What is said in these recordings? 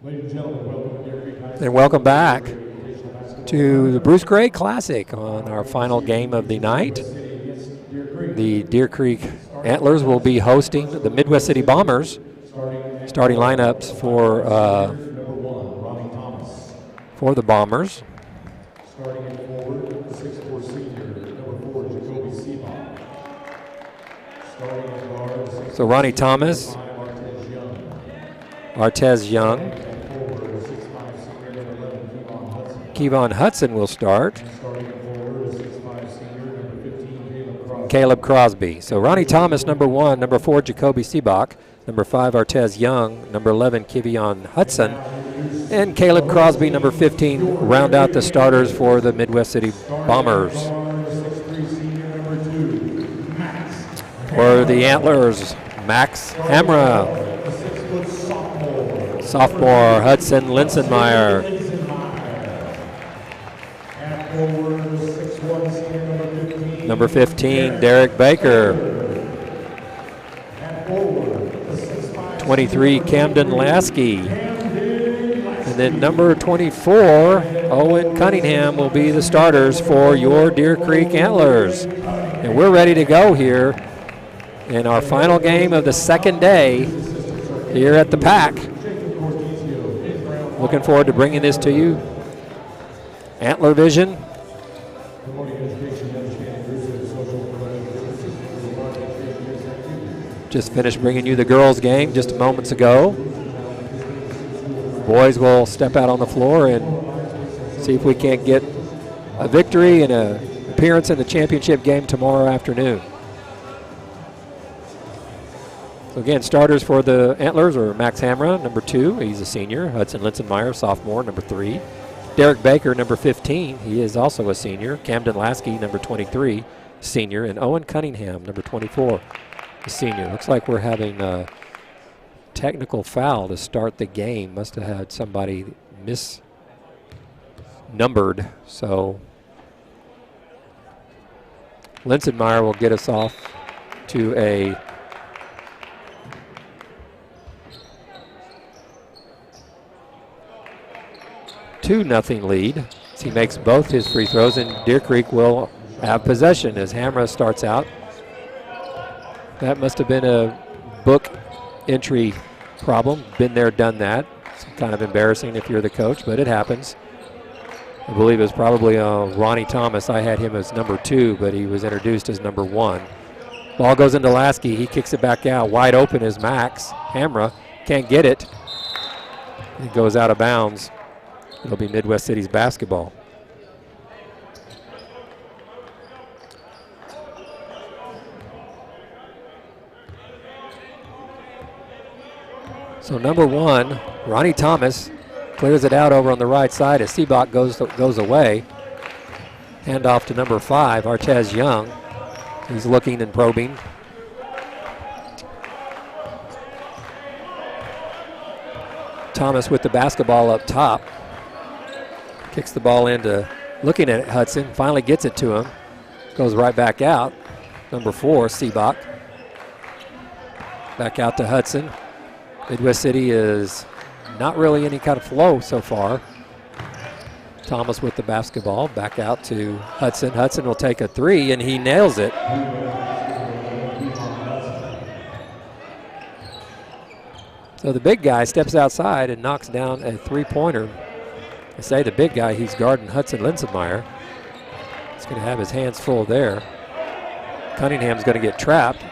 And welcome back to the Bruce Gray Classic on our final game of the night. The Deer Creek Antlers will be hosting the Midwest City Bombers. Starting lineups for the Bombers. Starting at forward, 6'4" senior, number 4, Jacoby Seabach. Starting at guard, So Ronnie Thomas, Artez Young. Kevon Hudson will start. Caleb Crosby. So Ronnie Thomas, number 1, number 4, Jacoby Seabach, number 5, Artez Young, number 11, Kevon Hudson, and Caleb Crosby, number 15, round out the starters for the Midwest City Bombers. For the Antlers, Max Hamra, sophomore Hudson Linsenmeyer, number 15, Derek Baker, 23, Camden Lasky, and then number 24, Owen Cunningham will be the starters for your Deer Creek Antlers. And we're ready to go here in our final game of the second day here at the PAC. Looking forward to bringing this to you. Antler Vision. Just finished bringing you the girls' game just moments ago. Boys will step out on the floor and see if we can't get a victory and an appearance in the championship game tomorrow afternoon. So again, starters for the Antlers are Max Hamra, number 2, he's a senior. Hudson Linsenmeyer, sophomore, number 3. Derek Baker, number 15, he is also a senior. Camden Lasky, number 23, senior. And Owen Cunningham, number 24, a senior. Looks like we're having a technical foul to start the game. Must have had somebody misnumbered. So Linsenmeyer will get us off to a 2-0 lead. He makes both his free throws, and Deer Creek will have possession as Hamra starts out. That must have been a book entry problem. Been there, done that. It's kind of embarrassing if you're the coach, but it happens. I believe it was probably Ronnie Thomas. I had him as number 2, but he was introduced as number 1. Ball goes into Lasky. He kicks it back out. Wide open is Max Hamra. Can't get it. It goes out of bounds. It'll be Midwest City's basketball. So number 1, Ronnie Thomas, clears it out over on the right side as Seabach goes away. Hand off to number 5, Artez Young. He's looking and probing. Thomas with the basketball up top. Kicks the ball into, looking at Hudson, finally gets it to him. Goes right back out. Number 4, Seabach. Back out to Hudson. Midwest City is not really any kind of flow so far. Thomas with the basketball, back out to Hudson. Hudson will take a 3, and he nails it. So the big guy steps outside and knocks down a 3-pointer. I say the big guy, he's guarding Hudson Linsenmeyer. He's going to have his hands full there. Cunningham's going to get trapped.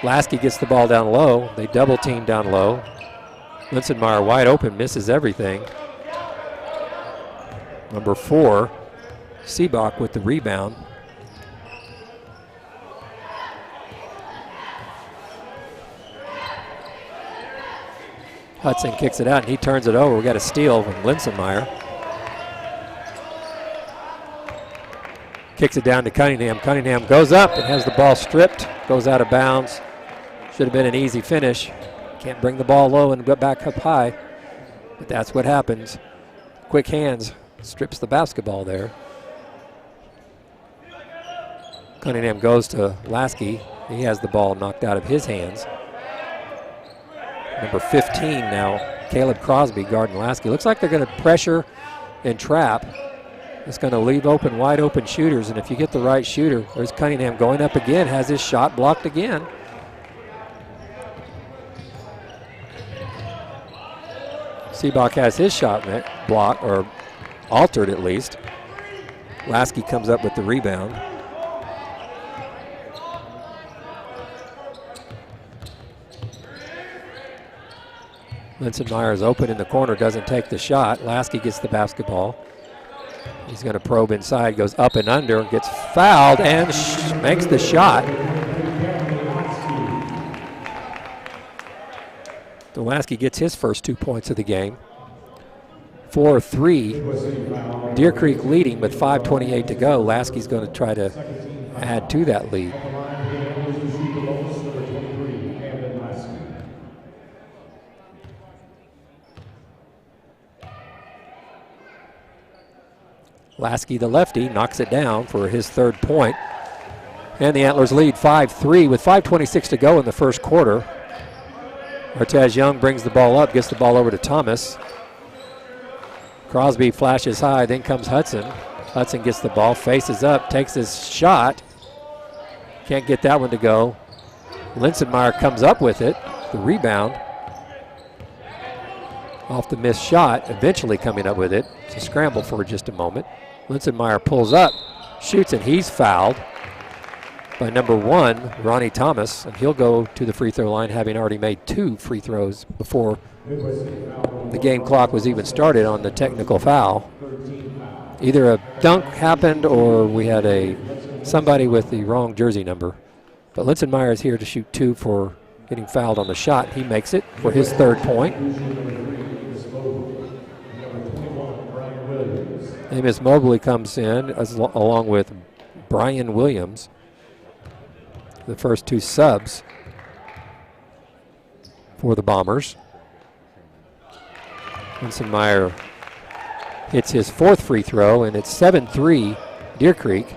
Lasky gets the ball down low. They double team down low. Linsenmeyer wide open, misses everything. Number 4, Seabach with the rebound. Hudson kicks it out and he turns it over. We got a steal from Linsenmeyer. Kicks it down to Cunningham. Cunningham goes up and has the ball stripped. Goes out of bounds. Should have been an easy finish. Can't bring the ball low and go back up high. But that's what happens. Quick hands. Strips the basketball there. Cunningham goes to Lasky. He has the ball knocked out of his hands. Number 15 now Caleb Crosby guarding Lasky. Looks like they're going to pressure and trap. It's going to leave open, wide open shooters, and if you get the right shooter, there's Cunningham going up again, has his shot blocked again. Seabach has his shot blocked, or altered at least. Lasky comes up with the rebound. Linsenmeyer is open in the corner, doesn't take the shot. Lasky gets the basketball. He's going to probe inside, goes up and under, gets fouled, and makes the shot. Lasky gets his first 2 points of the game. 4-3. Deer Creek leading with 5:28 to go. Lasky's going to try to add to that lead. Lasky, the lefty, knocks it down for his third point. And the Antlers lead 5-3 with 5:26 to go in the first quarter. Artez Young brings the ball up, gets the ball over to Thomas. Crosby flashes high, then comes Hudson. Hudson gets the ball, faces up, takes his shot. Can't get that one to go. Linsenmeyer comes up with it, the rebound. Off the missed shot, eventually coming up with it. It's a scramble for just a moment. Linsenmeyer pulls up, shoots, and he's fouled by number 1, Ronnie Thomas, and he'll go to the free throw line having already made 2 free throws before the game clock was even started on the technical foul. Either a dunk happened or we had somebody with the wrong jersey number. But Linsenmeyer is here to shoot 2 for getting fouled on the shot. He makes it for his third point. Amos Mobley comes in along with Brian Williams. The first 2 subs for the Bombers. Linsenmeyer hits his 4th free throw, and it's 7-3 Deer Creek.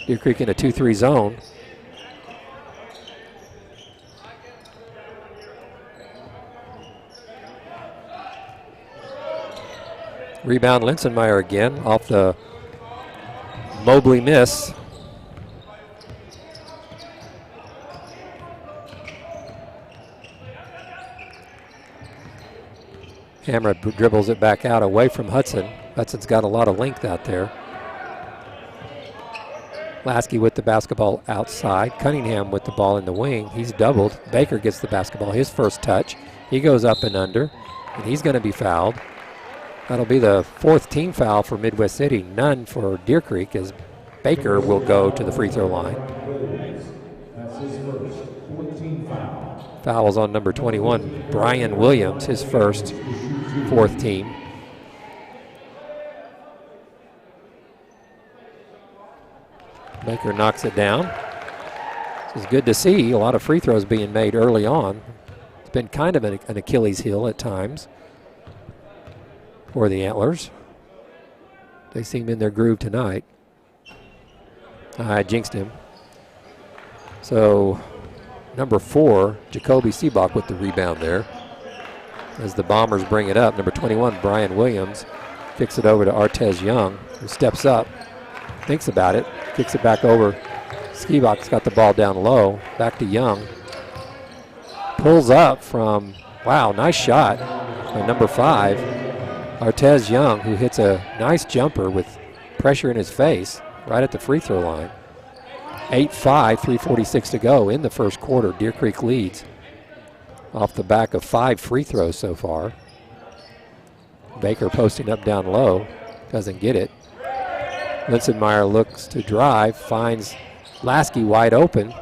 Deer Creek in a 2-3 zone. Rebound Linsenmeyer again off the Mobley miss. Hammer dribbles it back out away from Hudson. Hudson's got a lot of length out there. Lasky with the basketball outside. Cunningham with the ball in the wing. He's doubled. Baker gets the basketball, his first touch. He goes up and under, and he's going to be fouled. That'll be the 4th team foul for Midwest City. None for Deer Creek, as Baker will go to the free throw line. That's his first 14 foul. Fouls on number 21, Brian Williams, his first, 4th team. Baker knocks it down. It's good to see a lot of free throws being made early on. It's been kind of an Achilles heel at times for the Antlers. They seem in their groove tonight. I jinxed him. So number 4, Jacoby Seabach with the rebound there. As the Bombers bring it up, number 21, Brian Williams, kicks it over to Artez Young, who steps up, thinks about it, kicks it back over. Seabach's got the ball down low, back to Young. Pulls up from, wow, nice shot by number 5, Artez Young, who hits a nice jumper with pressure in his face right at the free throw line. 8-5, 3:46 to go in the first quarter. Deer Creek leads off the back of 5 free throws so far. Baker posting up down low, doesn't get it. Linsenmeyer looks to drive, finds Lasky wide open.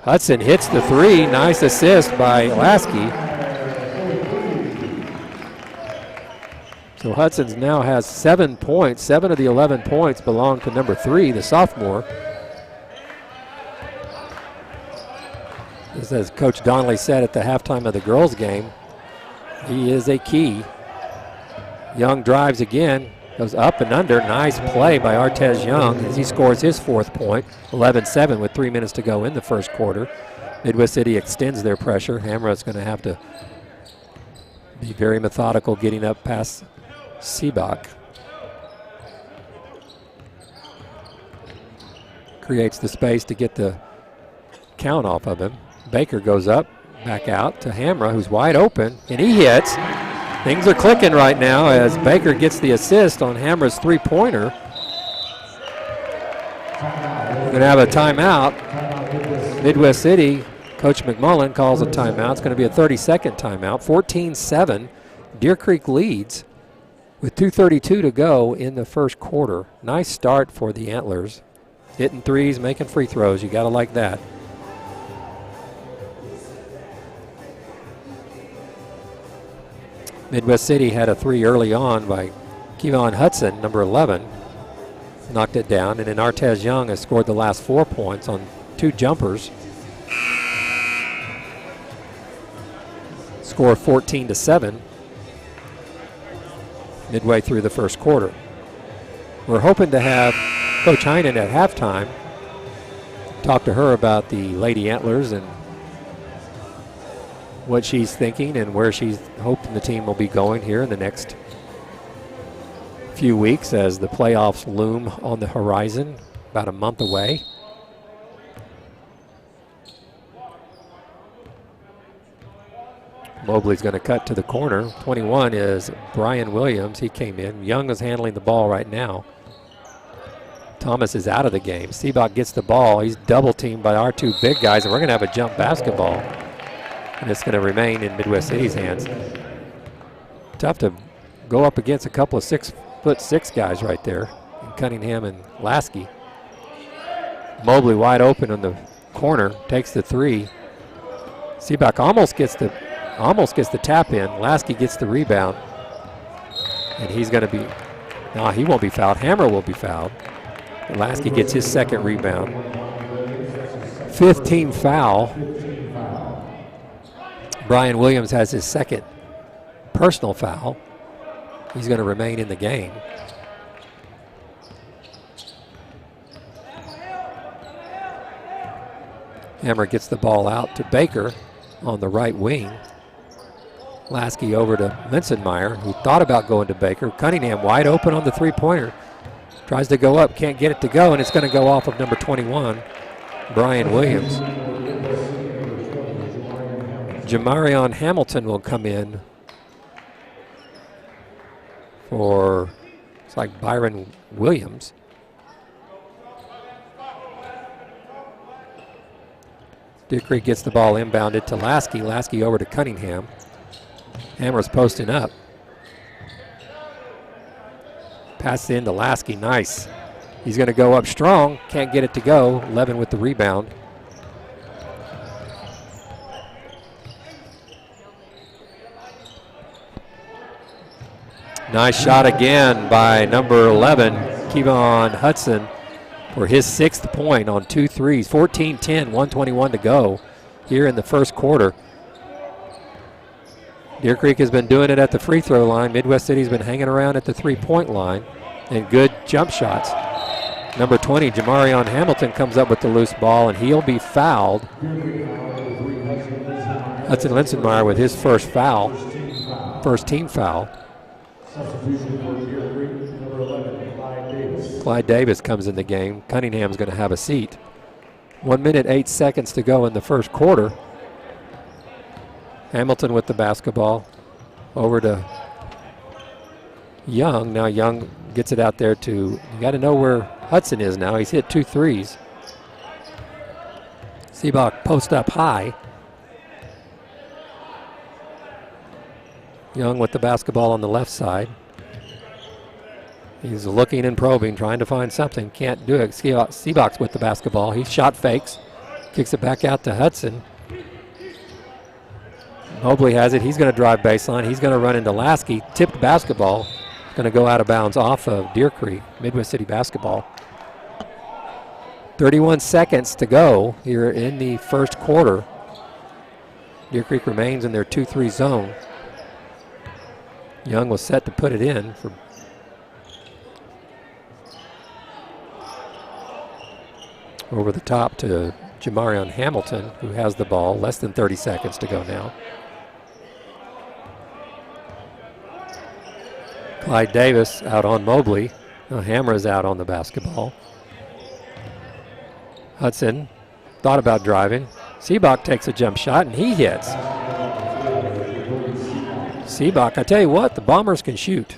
Hudson hits the 3, nice assist by Lasky. So Hudson now has 7 points. 7 of the 11 points belong to number 3, the sophomore. As Coach Donnelly said at the halftime of the girls' game, he is a key. Young drives again, goes up and under. Nice play by Artez Young as he scores his 4th point. 11-7 with 3 minutes to go in the first quarter. Midwest City extends their pressure. Hamra's going to have to Be very methodical getting up past Seabach. Creates the space to get the count off of him. Baker goes up, back out to Hamra, who's wide open, and he hits. Things are clicking right now as Baker gets the assist on Hamra's three-pointer. We're going to have a timeout. Midwest City, Coach McMullen calls a timeout. It's going to be a 30-second timeout. 14-7. Deer Creek leads with 2:32 to go in the first quarter. Nice start for the Antlers. Hitting threes, making free throws. You got to like that. Midwest City had a three early on by Kevon Hudson, number 11. Knocked it down, and then Artez Young has scored the last 4 points on 2 jumpers. Score 14-7 midway through the first quarter. We're hoping to have Coach Heinen at halftime talk to her about the Lady Antlers and what she's thinking and where she's hoping the team will be going here in the next few weeks as the playoffs loom on the horizon, about a month away. Mobley's going to cut to the corner. 21 is Brian Williams. He came in. Young is handling the ball right now. Thomas is out of the game. Seabach gets the ball. He's double teamed by our 2 big guys, and we're going to have a jump basketball. And it's going to remain in Midwest City's hands. Tough to go up against a couple of 6'6" guys right there, Cunningham and Lasky. Mobley wide open on the corner, takes the three. Seabach almost gets the tap in. Lasky gets the rebound, and he's going to be, no, he won't be fouled. Hammer will be fouled. Lasky gets his second rebound. 15 foul. Brian Williams has his second personal foul. He's going to remain in the game. Hammer gets the ball out to Baker on the right wing. Lasky over to Linsenmeyer, who thought about going to Baker. Cunningham wide open on the three-pointer. Tries to go up, can't get it to go, and it's going to go off of number 21, Brian Williams. Jamarion Hamilton will come in for, it's like Byron Williams. Deer Creek gets the ball inbounded to Lasky. Lasky over to Cunningham. Hammer's posting up. Pass in to Lasky, nice. He's going to go up strong, can't get it to go. Levin with the rebound. Nice shot again by number 11, Kevon Hudson, for his 6th point on 2 threes. 14-10, 1:21 to go here in the first quarter. Deer Creek has been doing it at the free throw line. Midwest City's been hanging around at the three-point line, and good jump shots. Number 20, Jamarion Hamilton, comes up with the loose ball, and he'll be fouled. Hudson Linsenmeyer with his first foul, first team foul. Clyde Davis comes in the game. Cunningham's going to have a seat. 1 minute, 8 seconds to go in the first quarter. Hamilton with the basketball. Over to Young. Now Young gets it out there to, you got to know where Hudson is now. He's hit 2 threes. Seabach post up high. Young with the basketball on the left side. He's looking and probing, trying to find something. Can't do it. Seabach's with the basketball. He shot fakes. Kicks it back out to Hudson. Mobley has it. He's going to drive baseline. He's going to run into Lasky. Tipped basketball. Going to go out of bounds off of Deer Creek. Midwest City basketball. 31 seconds to go here in the first quarter. Deer Creek remains in their 2-3 zone. Young was set to put it in for over the top to Jamarion Hamilton, who has the ball. Less than 30 seconds to go now. Clyde Davis out on Mobley. Hammer's out on the basketball. Hudson thought about driving. Seabach takes a jump shot and he hits. Seabach, I tell you what, the Bombers can shoot.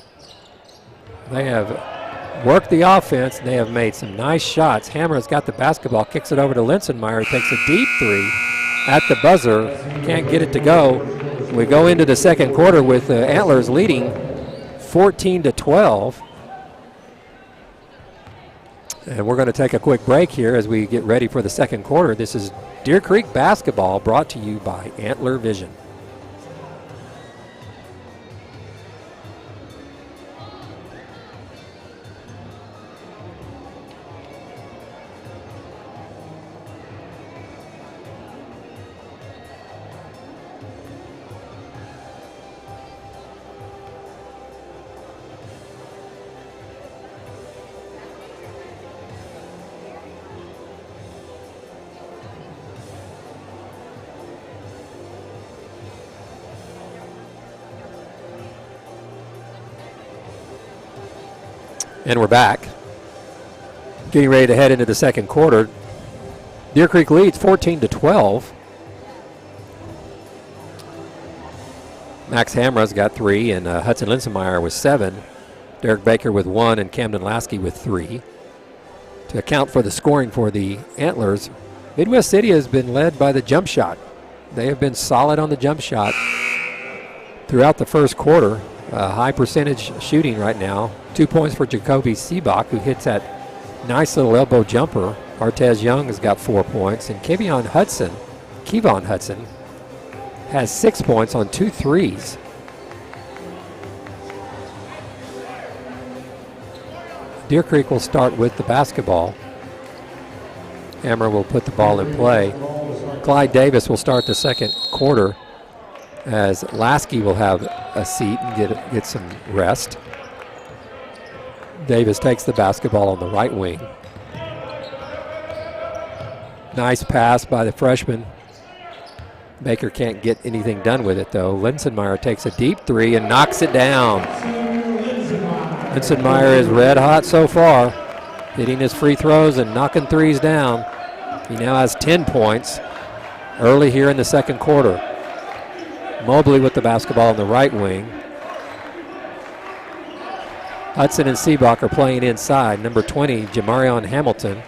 They have worked the offense. They have made some nice shots. Hammer's got the basketball, kicks it over to Linsenmeyer, takes a deep three at the buzzer. Can't get it to go. We go into the second quarter with the Antlers leading 14-12. And we're going to take a quick break here as we get ready for the second quarter. This is Deer Creek basketball brought to you by Antler Vision. And we're back. Getting ready to head into the second quarter. Deer Creek leads 14-12. Max Hamra's got 3, and Hudson Linsenmeyer with 7. Derek Baker with 1, and Camden Lasky with 3. To account for the scoring for the Antlers, Midwest City has been led by the jump shot. They have been solid on the jump shot throughout the first quarter. High percentage shooting right now. 2 points for Jacoby Seabach, who hits that nice little elbow jumper. Artez Young has got 4 points, and Kevon Hudson has 6 points on 2 threes. Deer Creek will start with the basketball. Hammer will put the ball in play. Clyde Davis will start the second quarter as Lasky will have a seat and get some rest. Davis takes the basketball on the right wing. Nice pass by the freshman. Baker can't get anything done with it though. Linsenmeyer takes a deep three and knocks it down. Linsenmeyer is red hot so far, hitting his free throws and knocking threes down. He now has 10 points early here in the second quarter. Mobley with the basketball on the right wing. Hudson and Seabach are playing inside. Number 20, Jamarion Hamilton.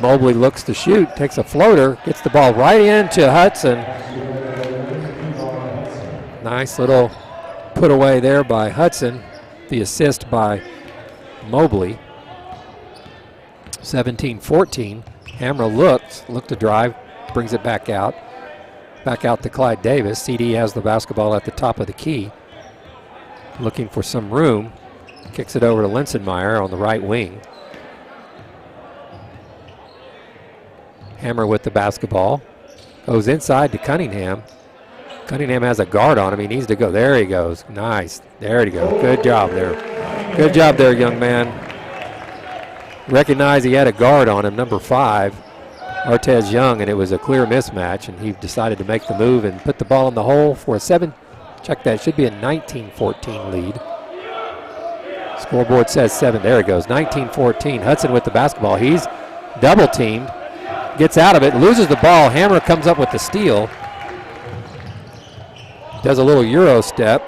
Mobley looks to shoot, takes a floater, gets the ball right into Hudson. Nice little put away there by Hudson. The assist by Mobley. 17-14. Hammer looked to drive, brings it back out. Back out to Clyde Davis. CD has the basketball at the top of the key. Looking for some room. Kicks it over to Linsenmeyer on the right wing. Hammer with the basketball. Goes inside to Cunningham. Cunningham has a guard on him. He needs to go. There he goes. Nice. There he goes. Good job there. Good job there, young man. Recognized he had a guard on him, number 5, Artez Young, and it was a clear mismatch, and he decided to make the move and put the ball in the hole for a 7. Check that. It should be a 19-14 lead. Scoreboard says 7. There it goes. 19-14. Hudson with the basketball. He's double teamed. Gets out of it. Loses the ball. Hammer comes up with the steal. Does a little Euro step.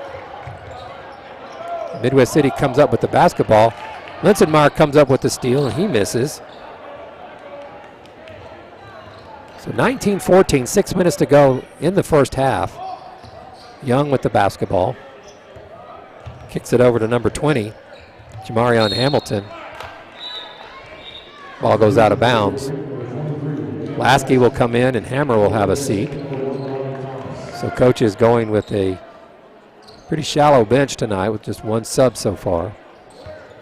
Midwest City comes up with the basketball. Linsenmeyer comes up with the steal, and he misses. So 19-14, 6 minutes to go in the first half. Young with the basketball. Kicks it over to number 20, Jamarion Hamilton. Ball goes out of bounds. Lasky will come in, and Hammer will have a seat. So coach is going with a pretty shallow bench tonight with just one sub so far.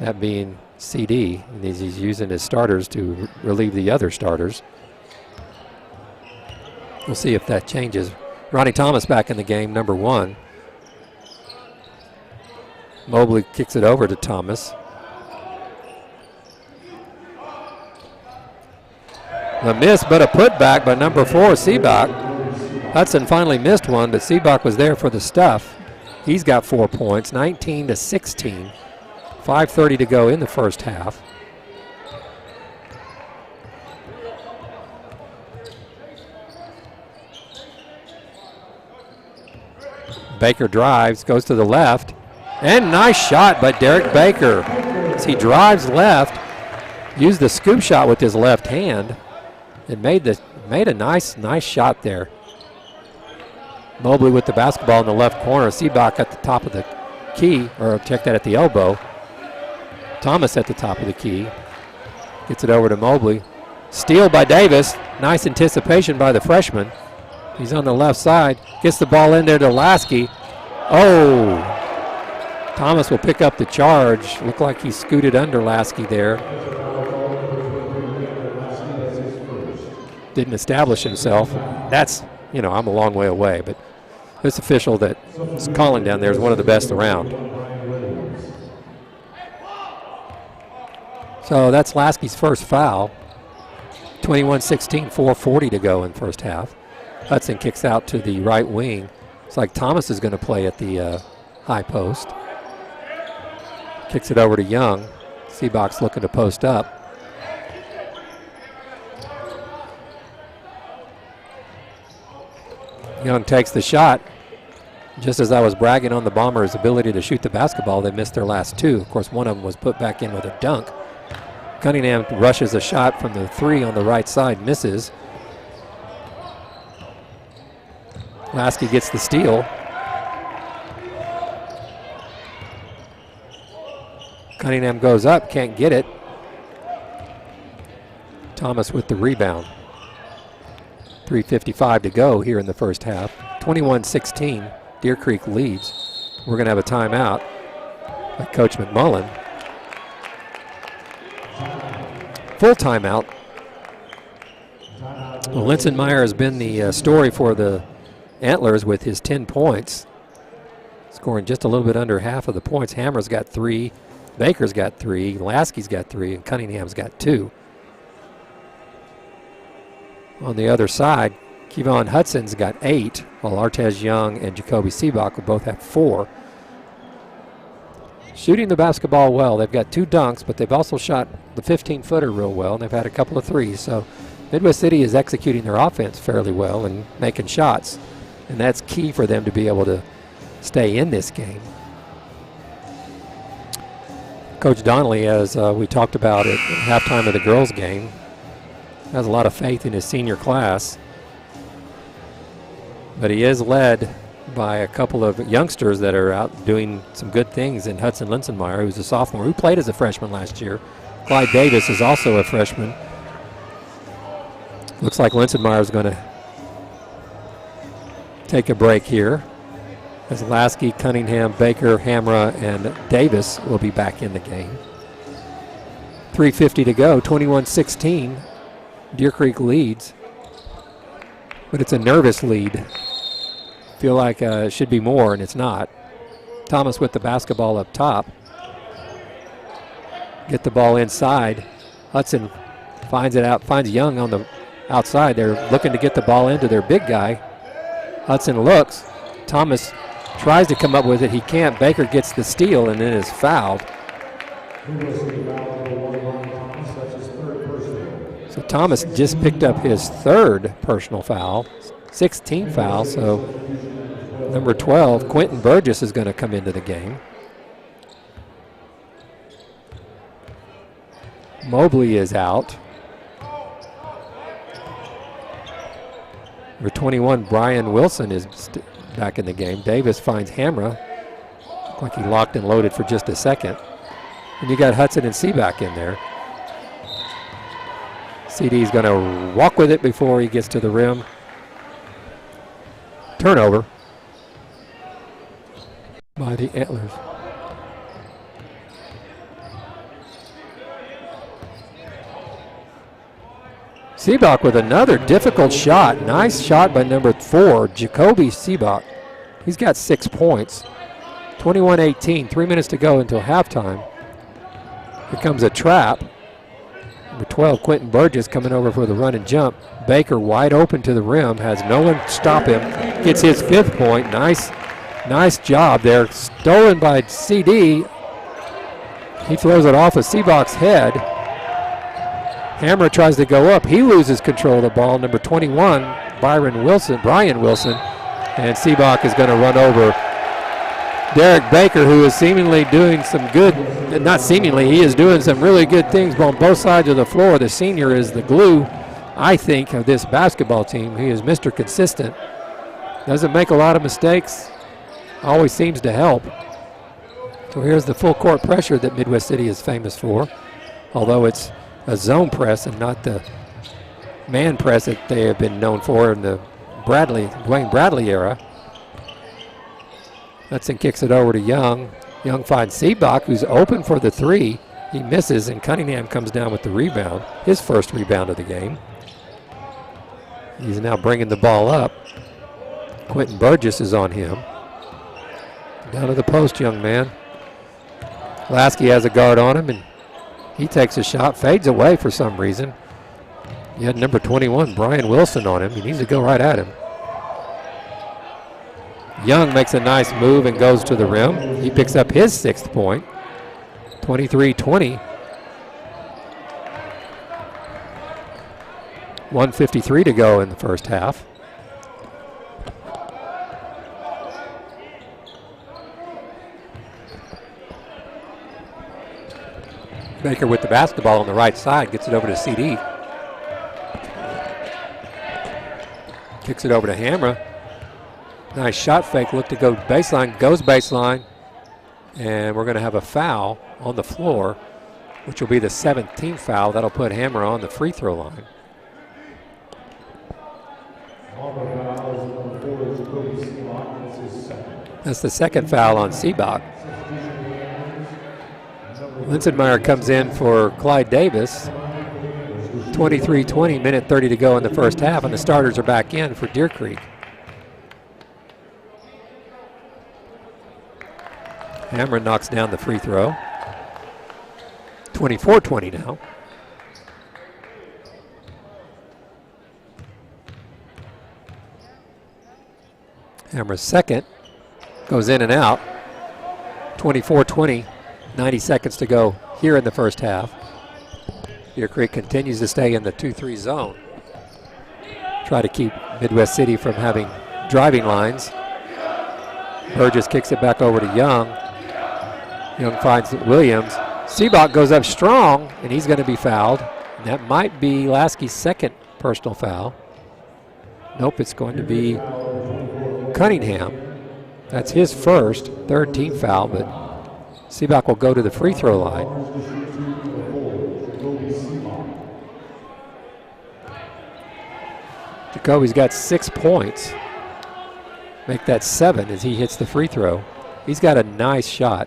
That being CD, and he's using his starters to relieve the other starters. We'll see if that changes. Ronnie Thomas back in the game, number 1. Mobley kicks it over to Thomas. The miss, but a putback by number 4, Seabach. Hudson finally missed one, but Seabach was there for the stuff. He's got 4 points, 19-16. 5:30 to go in the first half. Baker drives, goes to the left, and nice shot by Derek Baker. As he drives left, used the scoop shot with his left hand, and made a nice shot there. Mobley with the basketball in the left corner. Seabach at the top of the key, or check that at the elbow. Thomas at the top of the key. Gets it over to Mobley. Steal by Davis. Nice anticipation by the freshman. He's on the left side. Gets the ball in there to Lasky. Oh! Thomas will pick up the charge. Looked like he scooted under Lasky there. Didn't establish himself. That's, I'm a long way away, but this official that's calling down there is one of the best around. So that's Lasky's first foul. 21-16, 4:40 to go in first half. Hudson kicks out to the right wing. It's like Thomas is going to play at the high post. Kicks it over to Young. Seabach's looking to post up. Young takes the shot. Just as I was bragging on the Bombers' ability to shoot the basketball, they missed their last two. Of course, one of them was put back in with a dunk. Cunningham rushes a shot from the three on the right side, misses. Lasky gets the steal. Cunningham goes up, can't get it. Thomas with the rebound. 3:55 to go here in the first half. 21-16, Deer Creek leads. We're going to have a timeout by Coach McMullen. Full timeout. Well, Linsenmeyer has been the story for the Antlers with his 10 points, scoring just a little bit under half of the points. Hammer's got 3, Baker's got 3, Lasky's got 3, and Cunningham's got 2. On the other side, Kevon Hudson's got 8, while Artez Young and Jacoby Seabach will both have 4. Shooting the basketball well. They've got 2 dunks, but they've also shot the 15-footer real well, and they've had a couple of threes. So Midwest City is executing their offense fairly well and making shots, and that's key for them to be able to stay in this game. Coach Donnelly, as we talked about at halftime of the girls' game, has a lot of faith in his senior class, but he is led by a couple of youngsters that are out doing some good things in Hudson Linsenmeyer, who's a sophomore, who played as a freshman last year. Clyde Davis is also a freshman. Looks like Linsenmeyer is going to take a break here, as Lasky, Cunningham, Baker, Hamra, and Davis will be back in the game. 3:50 to go, 21-16. Deer Creek leads, but it's a nervous lead. Feel like it should be more, and it's not. Thomas with the basketball up top. Get the ball inside. Hudson finds it out, finds Young on the outside. They're looking to get the ball into their big guy. Hudson looks. Thomas tries to come up with it. He can't. Baker gets the steal and then is fouled. So Thomas just picked up his 3rd personal foul, 16 foul. So number 12, Quentin Burgess, is going to come into the game. Mobley is out. Number 21, Brian Wilson, is back in the game. Davis finds Hamra. Looked like he locked and loaded for just a second. And you got Hudson and Seabach in there. CD's going to walk with it before he gets to the rim. Turnover by the Antlers. Seabach with another difficult shot. Nice shot by number 4, Jacoby Seabach. He's got 6 points. 21-18, 3 minutes to go until halftime. Here comes a trap. Number 12, Quentin Burgess, coming over for the run and jump. Baker wide open to the rim, has no one stop him. Gets his 5th point. Nice Nice job there. Stolen by CD. He throws it off of Seebach's head. Hammer tries to go up. He loses control of the ball. Number 21, Brian Wilson. And Seebach is going to run over Derek Baker, who is seemingly doing some good, not seemingly, he is doing some really good things on both sides of the floor. The senior is the glue, I think, of this basketball team. He is Mr. Consistent. Doesn't make a lot of mistakes. Always seems to help. So here's the full court pressure that Midwest City is famous for, although it's a zone press and not the man press that they have been known for in the Dwayne Bradley era. Hudson kicks it over to Young. Young finds Seebach, who's open for the three. He misses, and Cunningham comes down with the rebound, his first rebound of the game. He's now bringing the ball up. Quentin Burgess is on him. Down to the post, young man. Lasky has a guard on him, and he takes a shot, fades away for some reason. You had number 21, Brian Wilson, on him. He needs to go right at him. Young makes a nice move and goes to the rim. He picks up his 6th point. 23-20. 1:53 to go in the first half. Baker with the basketball on the right side, gets it over to CD. Kicks it over to Hammer. Nice shot fake, look to go baseline, goes baseline. And we're going to have a foul on the floor, which will be the 17th foul. That'll put Hammer on the free throw line. That's the second foul on Seebach. Linsenmeyer comes in for Clyde Davis. 23-20, minute 30 to go in the first half, and the starters are back in for Deer Creek. Hammer knocks down the free throw. 24-20 now. Hammer's second goes in and out. 24-20, 90 seconds to go here in the first half. Deer Creek continues to stay in the 2-3 zone. Try to keep Midwest City from having driving lines. Burgess kicks it back over to Young. Young finds Williams. Seebach goes up strong, and he's going to be fouled. And that might be Lasky's second personal foul. Nope, it's going to be Cunningham. That's his first, third team foul, but Seebach will go to the free throw line. Jacoby's got 6 points. Make that 7 as he hits the free throw. He's got a nice shot.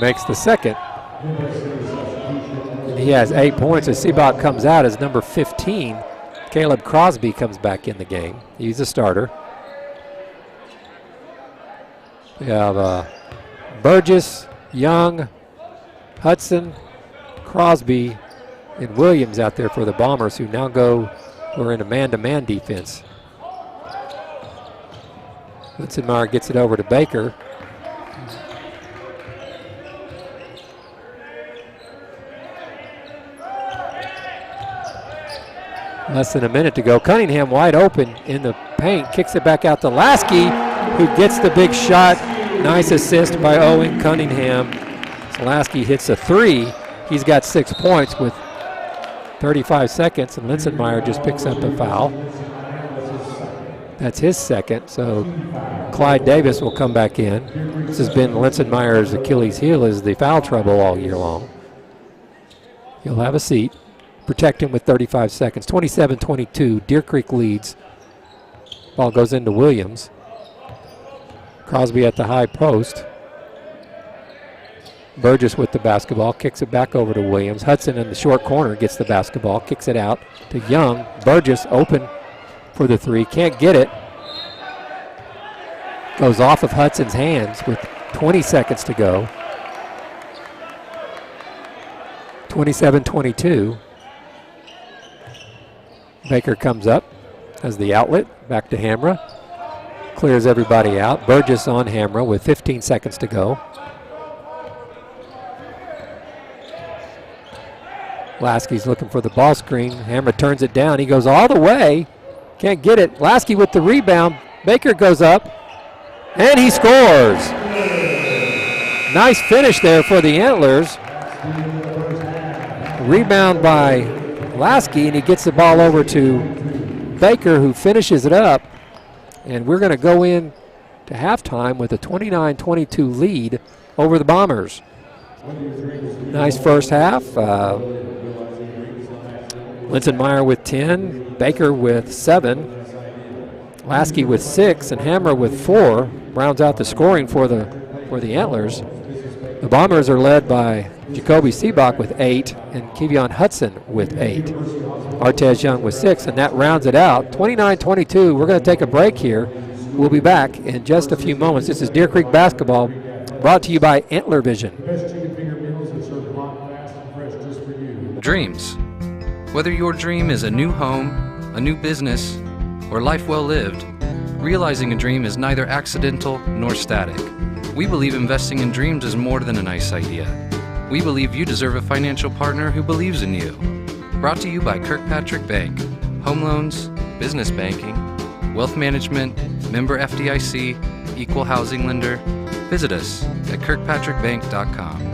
Makes the second. And he has 8 points as Seebach comes out as number 15. Caleb Crosby comes back in the game. He's a starter. We have Burgess, Young, Hudson, Crosby, and Williams out there for the Bombers, who now we're in a man-to-man defense. Linsenmeyer gets it over to Baker. Less than a minute to go. Cunningham wide open in the paint, kicks it back out to Lasky, who gets the big shot. Nice assist by Owen Cunningham. So Lasky hits a 3. He's got 6 points with 35 seconds, and Linsenmeyer just picks up the foul. That's his second, so Clyde Davis will come back in. This has been Linsenmeyer's Achilles heel, is the foul trouble all year long. He'll have a seat. Protect him with 35 seconds. 27-22, Deer Creek leads. Ball goes into Williams. Crosby at the high post. Burgess with the basketball, kicks it back over to Williams. Hudson in the short corner gets the basketball, kicks it out to Young. Burgess open for the 3, can't get it. Goes off of Hudson's hands with 20 seconds to go. 27-22. Baker comes up as the outlet, back to Hamra. Clears everybody out. Burgess on Hamra with 15 seconds to go. Lasky's looking for the ball screen. Hamra turns it down. He goes all the way. Can't get it. Lasky with the rebound. Baker goes up, and he scores. Nice finish there for the Antlers. Rebound by Lasky, and he gets the ball over to Baker, who finishes it up. And we're going to go in to halftime with a 29-22 lead over the Bombers. Nice first half. Linsenmeyer with 10, Baker with 7, Lasky with 6, and Hamra with 4 rounds out the scoring for the Antlers. The Bombers are led by Jacoby Seabach with 8 and Kevion Hudson with 8. Artez Young with 6, and that rounds it out. 29-22. We're going to take a break here. We'll be back in just a few moments. This is Deer Creek Basketball, brought to you by Antler Vision. Dreams. Whether your dream is a new home, a new business, or life well lived, realizing a dream is neither accidental nor static. We believe investing in dreams is more than a nice idea. We believe you deserve a financial partner who believes in you. Brought to you by Kirkpatrick Bank. Home loans, business banking, wealth management, member FDIC, equal housing lender. Visit us at kirkpatrickbank.com.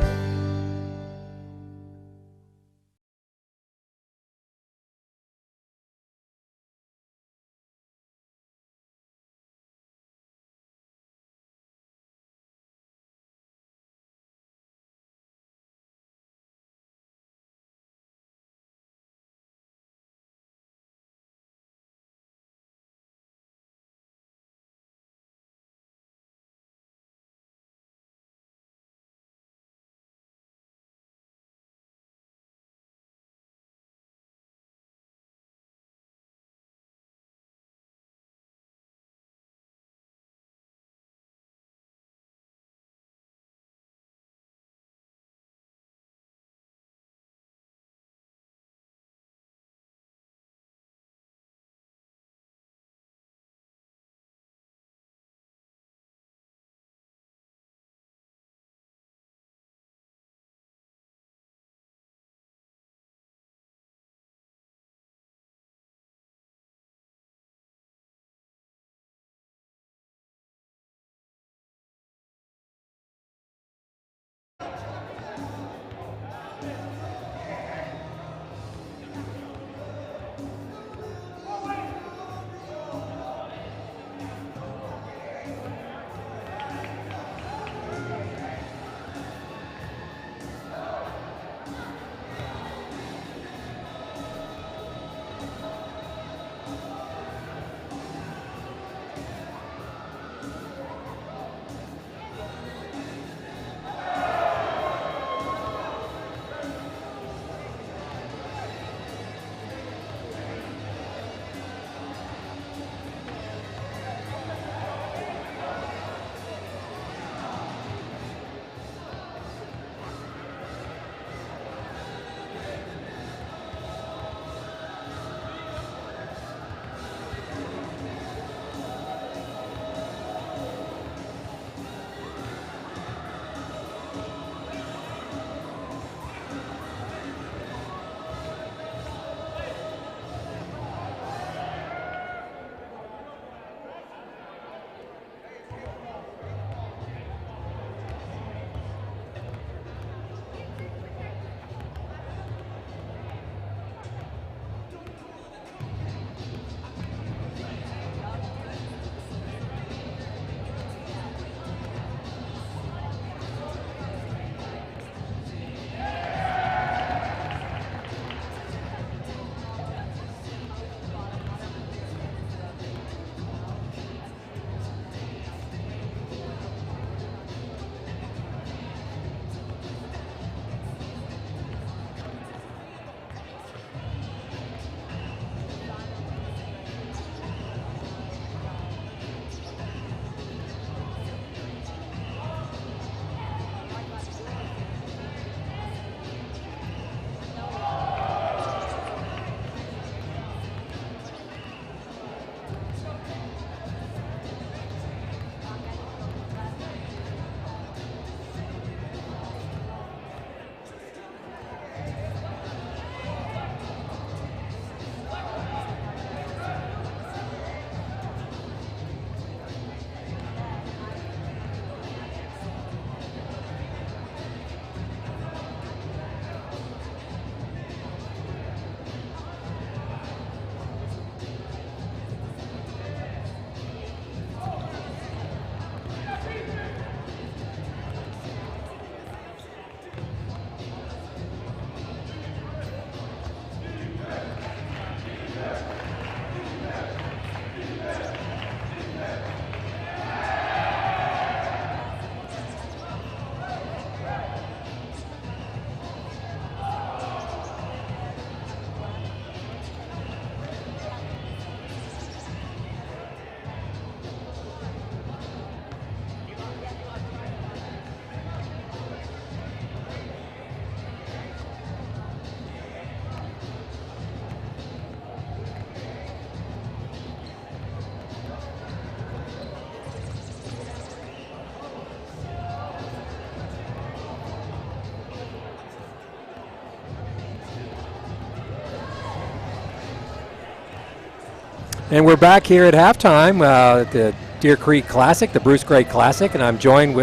And we're back here at halftime at the Deer Creek Classic, the Bruce Gray Classic, and I'm joined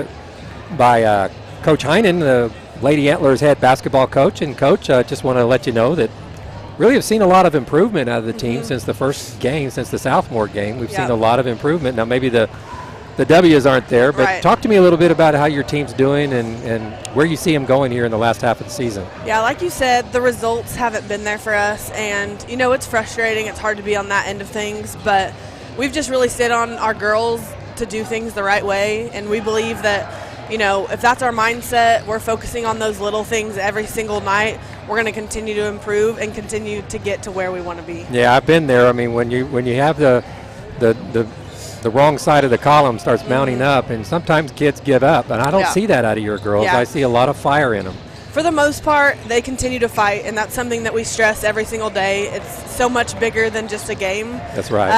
by Coach Heinen, the Lady Antlers head basketball coach. And Coach, I just want to let you know that really have seen a lot of improvement out of the team since the first game, since the sophomore game. We've seen a lot of improvement. Now maybe the W's aren't there, but talk to me a little bit about how your team's doing and where you see them going here in the last half of the season. Yeah, like you said, the results haven't been there for us, and you know, it's frustrating. It's hard to be on that end of things, but we've just really stood on our girls to do things the right way, and we believe that, you know, if that's our mindset, we're focusing on those little things every single night, we're going to continue to improve and continue to get to where we want to be. Yeah, I've been there. I mean, when you have the wrong side of the column starts mounting up, and sometimes kids give up, and I don't see that out of your girls. I see a lot of fire in them. For the most part, they continue to fight, and that's something that we stress every single day. It's so much bigger than just a game. That's right.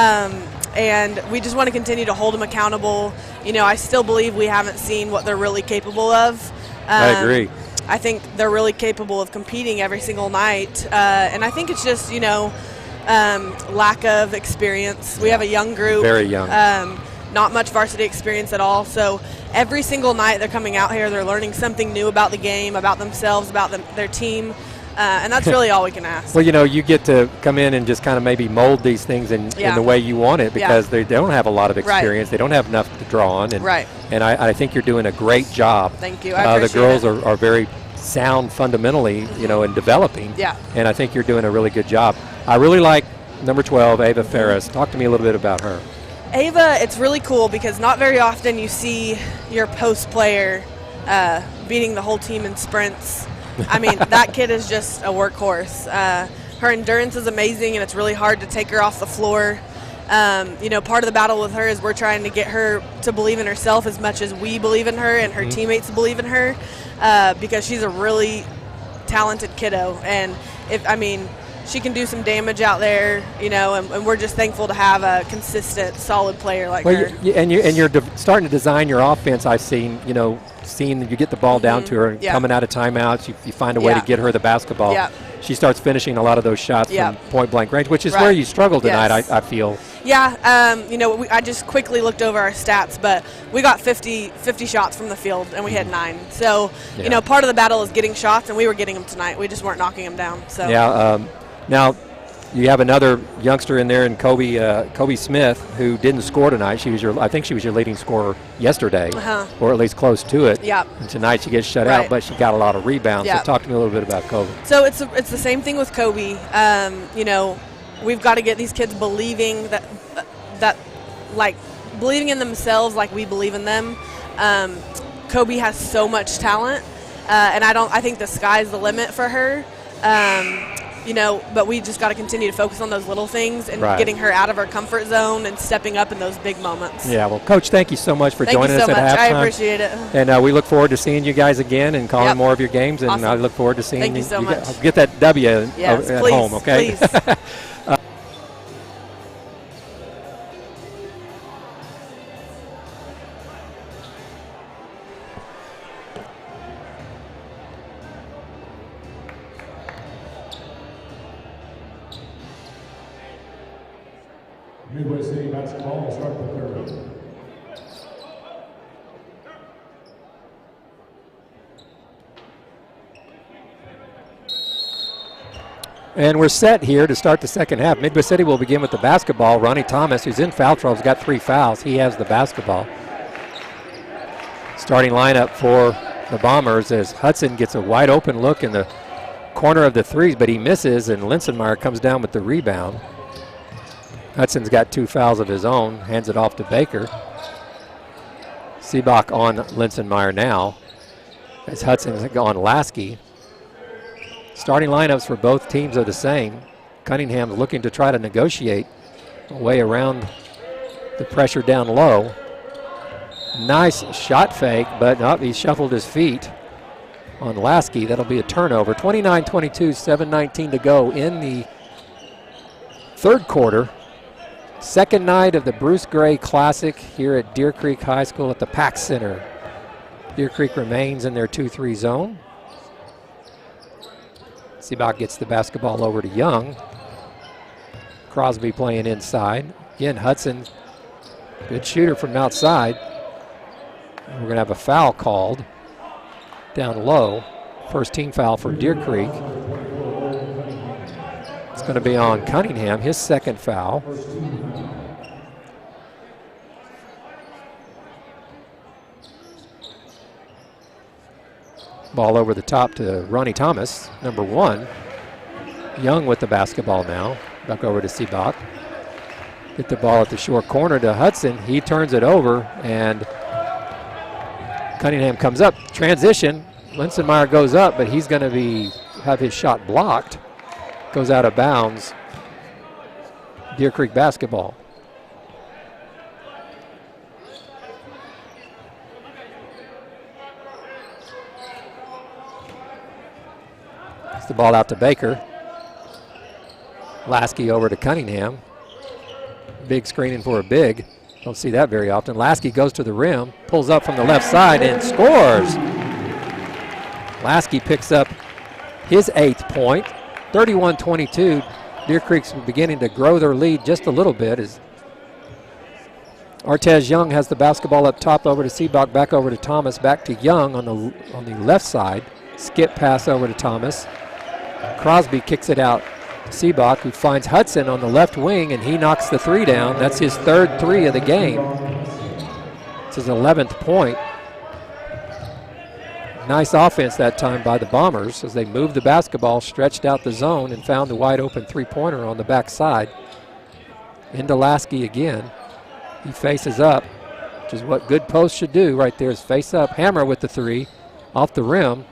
And we just want to continue to hold them accountable. You know, I still believe we haven't seen what they're really capable of. I agree. I think they're really capable of competing every single night, and I think it's just, you know, lack of experience. We have a young group. Very young. Not much varsity experience at all. So every single night they're coming out here, they're learning something new about the game, about themselves, about their team. And that's really all we can ask. Well, you know, you get to come in and just kind of maybe mold these things in the way you want it, because they don't have a lot of experience. They don't have enough to draw on. And, and I think you're doing a great job. Thank you. I appreciate the girls are very sound fundamentally, you know, in developing. Yeah. And I think you're doing a really good job. I really like number 12, Ava Ferris. Talk to me a little bit about her. Ava, it's really cool because not very often you see your post player beating the whole team in sprints. I mean, that kid is just a workhorse. Her endurance is amazing, and it's really hard to take her off the floor. You know, part of the battle with her is we're trying to get her to believe in herself as much as we believe in her and her teammates believe in her, because she's a really talented kiddo. And she can do some damage out there, you know, and we're just thankful to have a consistent, solid player like her. You're starting to design your offense. I've seen, you know, seeing that you get the ball down to her and coming out of timeouts, you find a way to get her the basketball. She starts finishing a lot of those shots from point-blank range, which is where you struggle tonight, I feel. Yeah, you know, I just quickly looked over our stats, but we got 50 shots from the field, and we had 9. So, you know, part of the battle is getting shots, and we were getting them tonight. We just weren't knocking them down. So. Yeah, now, you have another youngster in there, in Kobe Smith, who didn't score tonight. I think she was your leading scorer yesterday, or at least close to it. Yep. And tonight she gets shut out, but she got a lot of rebounds. So talk to me a little bit about Kobe. So it's the same thing with Kobe. You know, we've got to get these kids believing that believing in themselves like we believe in them. Kobe has so much talent, and I think the sky's the limit for her. You know, but we just got to continue to focus on those little things and getting her out of her comfort zone and stepping up in those big moments. Yeah, well, Coach, thank you so much for joining us at halftime. Thank you so much. I appreciate it. And we look forward to seeing you guys again and calling more of your games. And I look forward to seeing you so much. Get that W at home, okay? Please. Midway City basketball will start the third. And we're set here to start the second half. Midway City will begin with the basketball. Ronnie Thomas, who's in foul trouble, has got 3 fouls. He has the basketball. Starting lineup for the Bombers as Hudson gets a wide open look in the corner of the threes, but he misses, and Linsenmeyer comes down with the rebound. Hudson's got 2 fouls of his own, hands it off to Baker. Seebach on Linsenmeyer now, as Hudson's on Lasky. Starting lineups for both teams are the same. Cunningham's looking to try to negotiate a way around the pressure down low. Nice shot fake, but he shuffled his feet on Lasky. That'll be a turnover. 29-22, 7:19 to go in the third quarter. Second night of the Bruce Gray Classic here at Deer Creek High School at the Pack Center. Deer Creek remains in their 2-3 zone. Seebach gets the basketball over to Young. Crosby playing inside. Again, Hudson, good shooter from outside. We're going to have a foul called down low. First team foul for Deer Creek. It's going to be on Cunningham, his second foul. Ball over the top to Ronnie Thomas, number 1. Young with the basketball now. Back over to Seabach. Get the ball at the short corner to Hudson. He turns it over, and Cunningham comes up. Transition. Linsenmeyer goes up, but he's going to have his shot blocked. Goes out of bounds. Deer Creek basketball. It's the ball out to Baker. Lasky over to Cunningham. Big screening for a big. Don't see that very often. Lasky goes to the rim, pulls up from the left side and scores. Lasky picks up his 8th point. 31-22. Deer Creek's beginning to grow their lead just a little bit as Artez Young has the basketball up top over to Seabach, back over to Thomas, back to Young on the left side. Skip pass over to Thomas. Crosby kicks it out to Seabach, who finds Hudson on the left wing, and he knocks the 3 down. That's his 3rd 3 of the game. It's his 11th point. Nice offense that time by the Bombers as they moved the basketball, stretched out the zone, and found the wide open 3-pointer on the backside. Into Lasky again. He faces up, which is what good posts should do right there, is face up. Hammer with the 3 off the rim.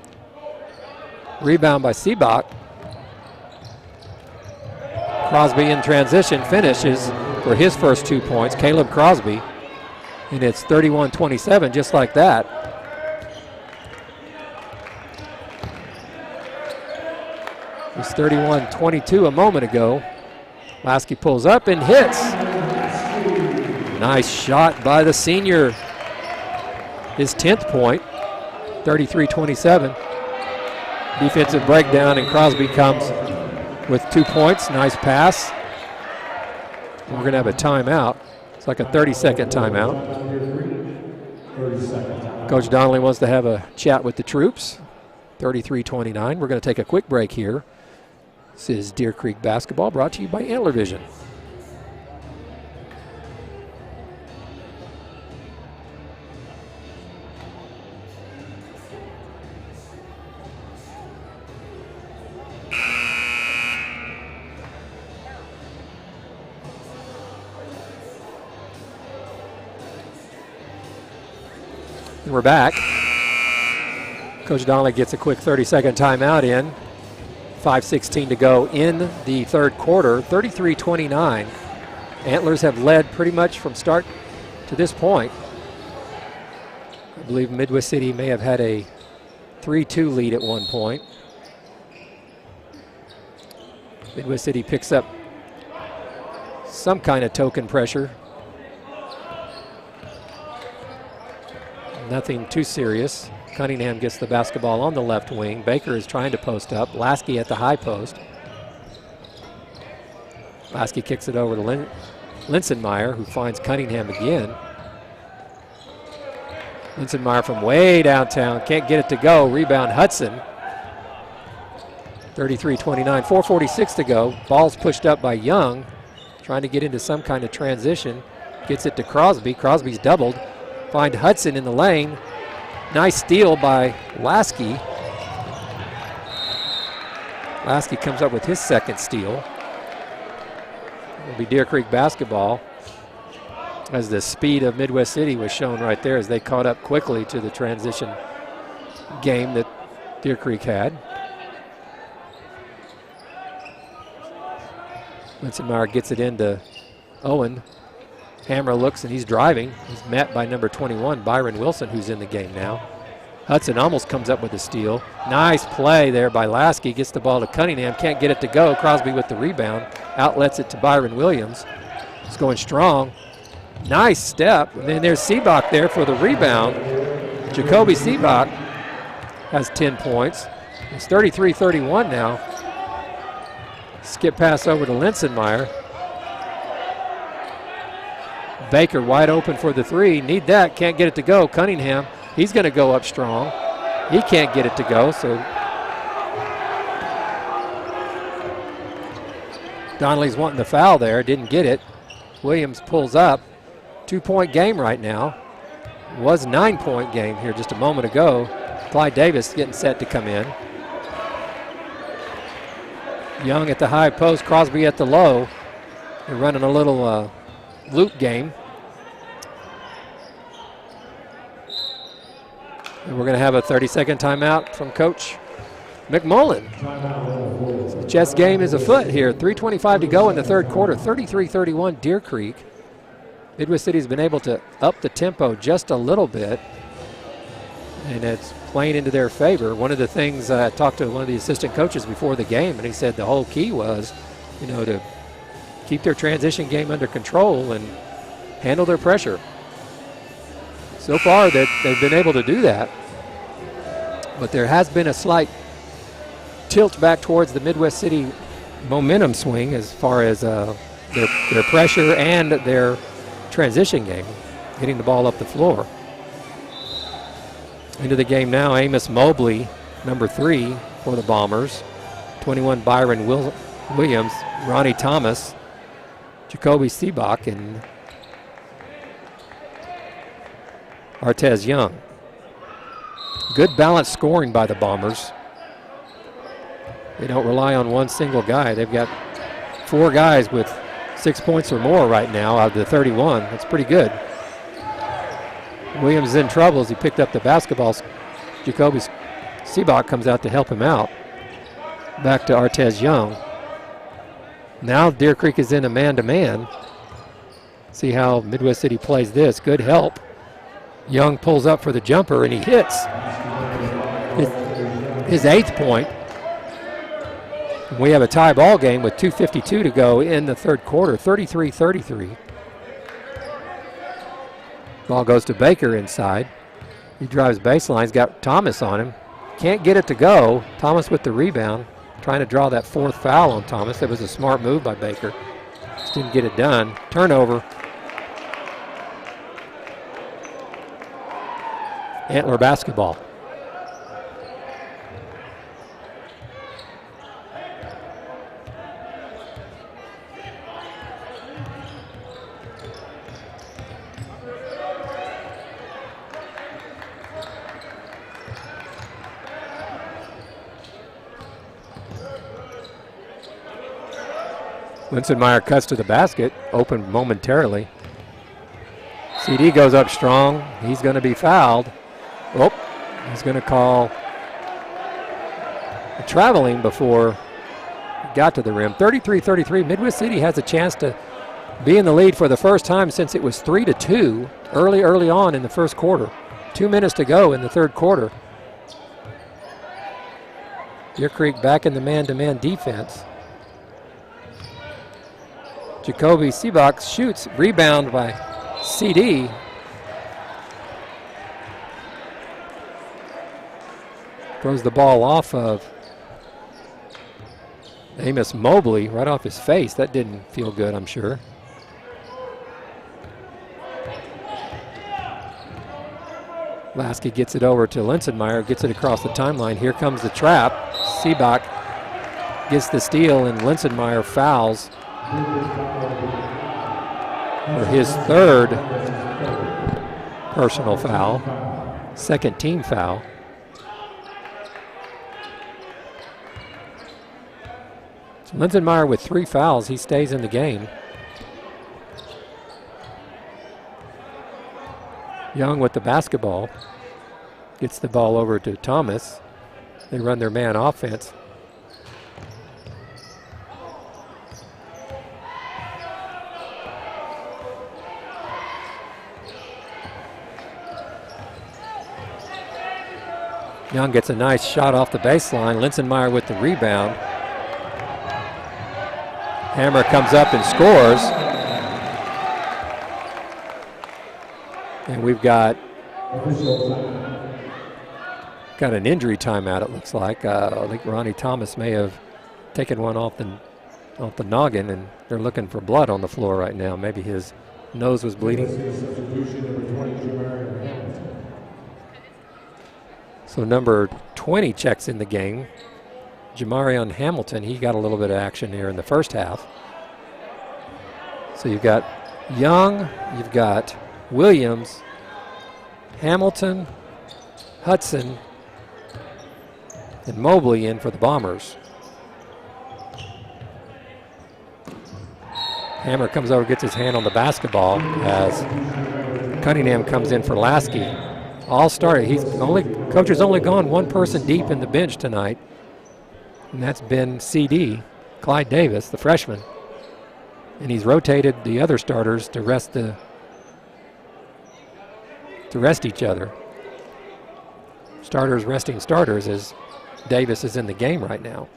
Rebound by Seabach. Crosby in transition finishes for his first 2 points, Caleb Crosby. And it's 31-27 just like that. It was 31-22 a moment ago. Lasky pulls up and hits. Nice shot by the senior. His 10th point, 33-27. Defensive breakdown, and Crosby comes with 2 points. Nice pass. And we're going to have a timeout. It's like a 30-second timeout. Coach Donnelly wants to have a chat with the troops. 33-29. We're going to take a quick break here. This is Deer Creek basketball, brought to you by Antler Vision. And we're back. Coach Donnelly gets a quick 30-second timeout in. 5:16 to go in the 3rd quarter, 33-29. Antlers have led pretty much from start to this point. I believe Midwest City may have had a 3-2 lead at one point. Midwest City picks up some kind of token pressure. Nothing too serious. Cunningham gets the basketball on the left wing. Baker is trying to post up. Lasky at the high post. Lasky kicks it over to Linsenmeyer, who finds Cunningham again. Linsenmeyer from way downtown. Can't get it to go. Rebound Hudson. 33-29. 4:46 to go. Ball's pushed up by Young. Trying to get into some kind of transition. Gets it to Crosby. Crosby's doubled. Find Hudson in the lane. Nice steal by Lasky. Lasky comes up with his 2nd steal. It'll be Deer Creek basketball, as the speed of Midwest City was shown right there as they caught up quickly to the transition game that Deer Creek had. Linsenmeyer gets it into Owen. Hammer looks and he's driving. He's met by number 21, Byron Wilson, who's in the game now. Hudson almost comes up with a steal. Nice play there by Lasky. Gets the ball to Cunningham. Can't get it to go. Crosby with the rebound. Outlets it to Byron Williams. He's going strong. Nice step. And then there's Seabach there for the rebound. Jacoby Seabach has 10 points. It's 33-31 now. Skip pass over to Linsenmeyer. Baker wide open for the three. Need that. Can't get it to go. Cunningham, he's going to go up strong. He can't get it to go, so Donnelly's wanting the foul there. Didn't get it. Williams pulls up. 2-point game right now. It was a 9-point game here just a moment ago. Clyde Davis getting set to come in. Young at the high post, Crosby at the low. They're running a little loop game. And we're going to have a 30-second timeout from Coach McMullen. So the chess game is afoot here. 3:25 to go in the third quarter. 33-31 Deer Creek. Midwest City's been able to up the tempo just a little bit, and it's playing into their favor. One of the things I talked to one of the assistant coaches before the game, and he said the whole key was, to keep their transition game under control and handle their pressure. So far, they've been able to do that, but there has been a slight tilt back towards the Midwest City momentum swing as far as their pressure and their transition game, getting the ball up the floor. Into the game now, Amos Mobley, number 3 for the Bombers. 21, Byron Williams, Ronnie Thomas, Jacoby Seabach, and Artez Young. Good balanced scoring by the Bombers. They don't rely on one single guy. They've got 4 guys with 6 points or more right now out of the 31. That's pretty good. Williams is in trouble as he picked up the basketball. Jacoby Seabach comes out to help him out. Back to Artez Young. Now Deer Creek is in a man-to-man. See how Midwest City plays this. Good help. Young pulls up for the jumper and he hits his 8th point. We have a tie ball game with 2:52 to go in the third quarter, 33-33. Ball goes to Baker inside. He drives baseline. He's got Thomas on him. Can't get it to go. Thomas with the rebound, trying to draw that 4th foul on Thomas. That was a smart move by Baker. Just didn't get it done. Turnover. Antler basketball. Linsenmeyer cuts to the basket, open momentarily. CD goes up strong. He's going to be fouled. Oh, he's going to call a traveling before he got to the rim. 33-33. Midwest City has a chance to be in the lead for the first time since it was 3-2 early on in the first quarter. 2 minutes to go in the third quarter. Deer Creek back in the man-to-man defense. Jacoby Seabach shoots, rebound by CD. Throws the ball off of Amos Mobley, right off his face. That didn't feel good, I'm sure. Lasky gets it over to Linsenmeyer, gets it across the timeline. Here comes the trap. Seabach gets the steal, and Linsenmeyer fouls for his 3rd personal foul, 2nd team foul. So Linsenmeyer with 3 fouls, he stays in the game. Young with the basketball, gets the ball over to Thomas. They run their man offense. Young gets a nice shot off the baseline. Linsenmeyer with the rebound. Hammer comes up and scores. And we've got an injury timeout, it looks like. I think Ronnie Thomas may have taken one off the noggin, and they're looking for blood on the floor right now. Maybe his Nose was bleeding. Substitution number 20, Jamarian Hamilton. So number 20 checks in the game. Jamarion Hamilton, he got a little bit of action here in the first half. So you've got Young, you've got Williams, Hamilton, Hudson, and Mobley in for the Bombers. Hammer comes over, gets his hand on the basketball as Cunningham comes in for Lasky. All started. Coach has only gone one person deep in the bench tonight, and that's been CD, Clyde Davis, the freshman. And he's rotated the other starters to rest each other. Starters resting starters as Davis is in the game right now.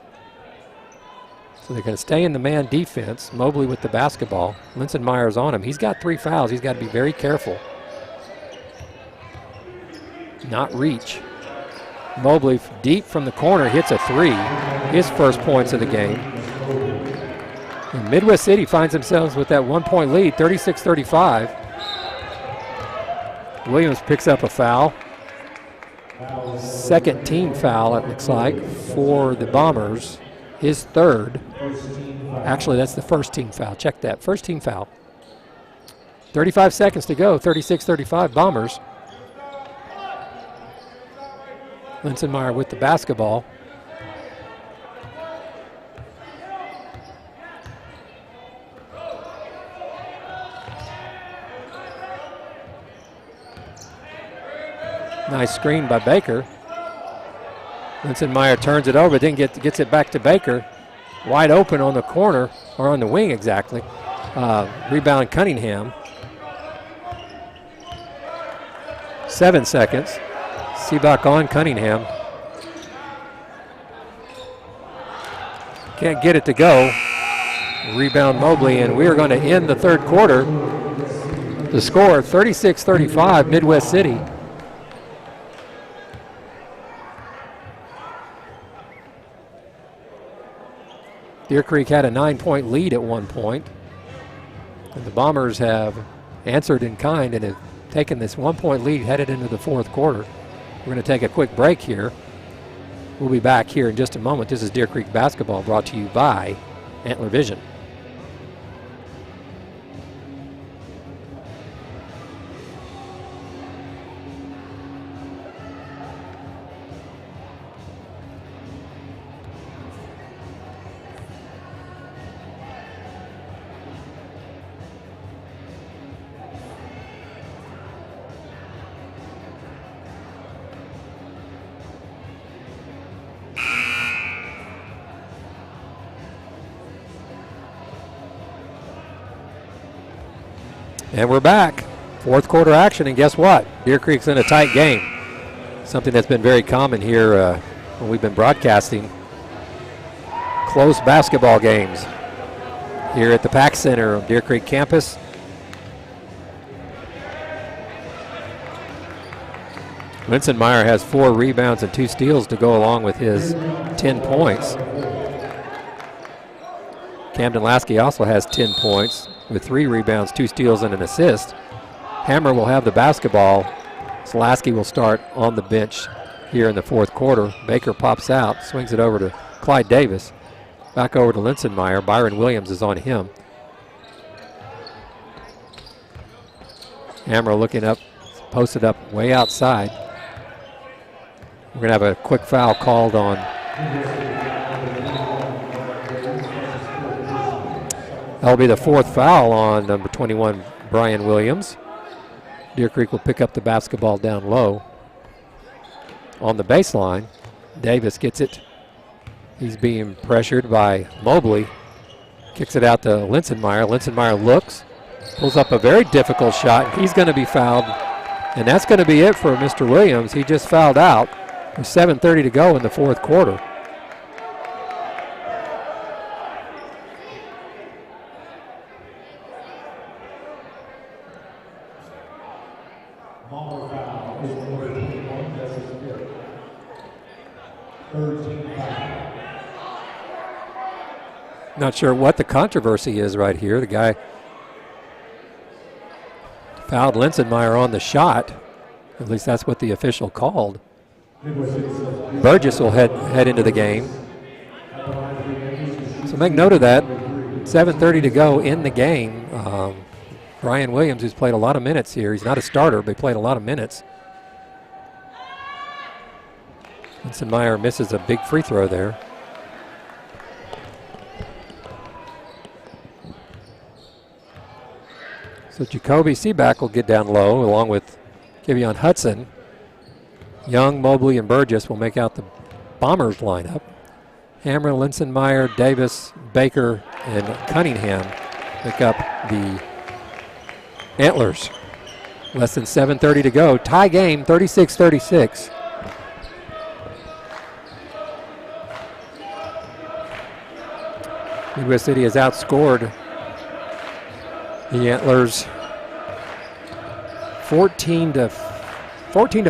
So they're going to stay in the man defense. Mobley with the basketball. Linsenmeyer's on him. He's got 3 fouls. He's got to be very careful. Not reach. Mobley deep from the corner hits a 3. His first points of the game. And Midwest City finds themselves with that 1-point lead, 36-35. Williams picks up a foul. Second team foul, it looks like, for the Bombers. His third. Actually, that's the first team foul. Check that. First team foul. 35 seconds to go. 36-35 Bombers. Linsenmeyer with the basketball. Nice screen by Baker. Linsenmeyer turns it over, then gets it back to Baker. Wide open on the corner, or on the wing exactly. Rebound Cunningham. 7 seconds. Seabach on Cunningham. Can't get it to go. Rebound Mobley, and we are going to end the third quarter. The score, 36-35, Midwest City. Deer Creek had a 9-point lead at one point. And the Bombers have answered in kind and have taken this 1-point lead headed into the fourth quarter. We're going to take a quick break here. We'll be back here in just a moment. This is Deer Creek Basketball brought to you by Antler Vision. And we're back. Fourth quarter action, and guess what? Deer Creek's in a tight game. Something that's been very common here when we've been broadcasting close basketball games here at the PAC Center of Deer Creek campus. Linsenmeyer has 4 rebounds and 2 steals to go along with his 10 points. Camden Lasky also has 10 points with 3 rebounds, 2 steals, and an assist. Hammer will have the basketball. So Lasky will start on the bench here in the fourth quarter. Baker pops out, swings it over to Clyde Davis. Back over to Linsenmeyer. Byron Williams is on him. Hammer looking up, posted up way outside. We're going to have a quick foul called on that'll be the 4th foul on number 21, Brian Williams. Deer Creek will pick up the basketball down low. On the baseline, Davis gets it. He's being pressured by Mobley. Kicks it out to Linsenmeyer. Linsenmeyer looks, pulls up a very difficult shot. He's going to be fouled, and that's going to be it for Mr. Williams. He just fouled out with 7:30 to go in the fourth quarter. Not sure what the controversy is right here. The guy Fouled Linsenmeyer on the shot. At least that's what the official called. Burgess will head into the game. So make note of that. 7:30 to go in the game. Brian Williams, who's played a lot of minutes here. He's not a starter, but he played a lot of minutes. Linsenmeyer misses a big free throw there. So Jacoby Seaback will get down low along with Kivion Hudson. Young, Mobley, and Burgess will make out the Bombers lineup. Hammer, Linsenmeyer, Davis, Baker, and Cunningham pick up the Antlers. Less than 7:30 to go. Tie game, 36-36. Midwest City has outscored the Antlers 14 to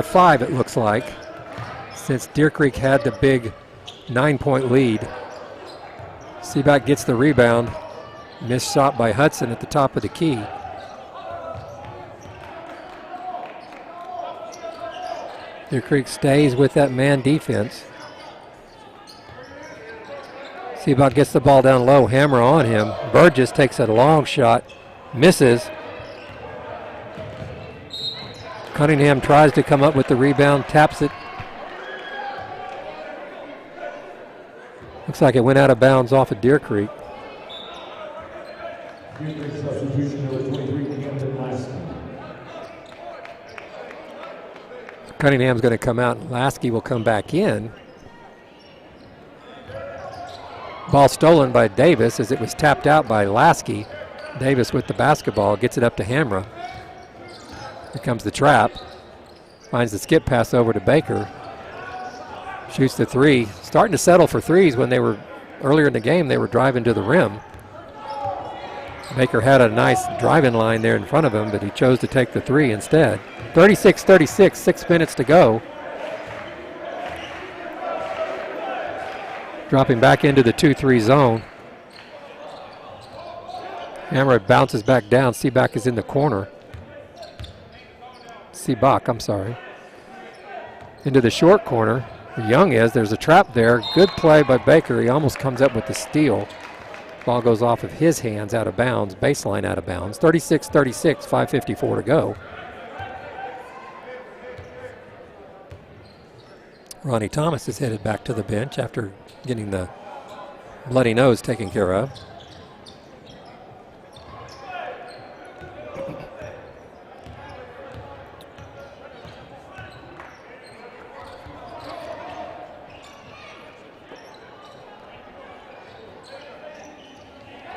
5, it looks like, since Deer Creek had the big 9-point lead. Seaback gets the rebound. Missed shot by Hudson at the top of the key. Deer Creek stays with that man defense. Seaback gets the ball down low, Hammer on him. Burgess takes a long shot, misses. Cunningham tries to come up with the rebound, taps it. Looks like it went out of bounds off of Deer Creek. Cunningham's going to come out and Lasky will come back in. Ball stolen by Davis as it was tapped out by Lasky. Davis with the basketball, gets it up to Hamra. Here comes the trap. Finds the skip pass over to Baker. Shoots the three. Starting to settle for threes when they were, earlier in the game, they were driving to the rim. Baker had a nice driving line there in front of him, but he chose to take the three instead. 36-36, 6 minutes to go. Dropping back into the 2-3 zone. Hammer bounces back down. Seaback is in the corner. Seaback, I'm sorry. Into the short corner. Young is. There's a trap there. Good play by Baker. He almost comes up with the steal. Ball goes off of his hands out of bounds. Baseline out of bounds. 36-36, 5:54 to go. Ronnie Thomas is headed back to the bench after getting the bloody nose taken care of.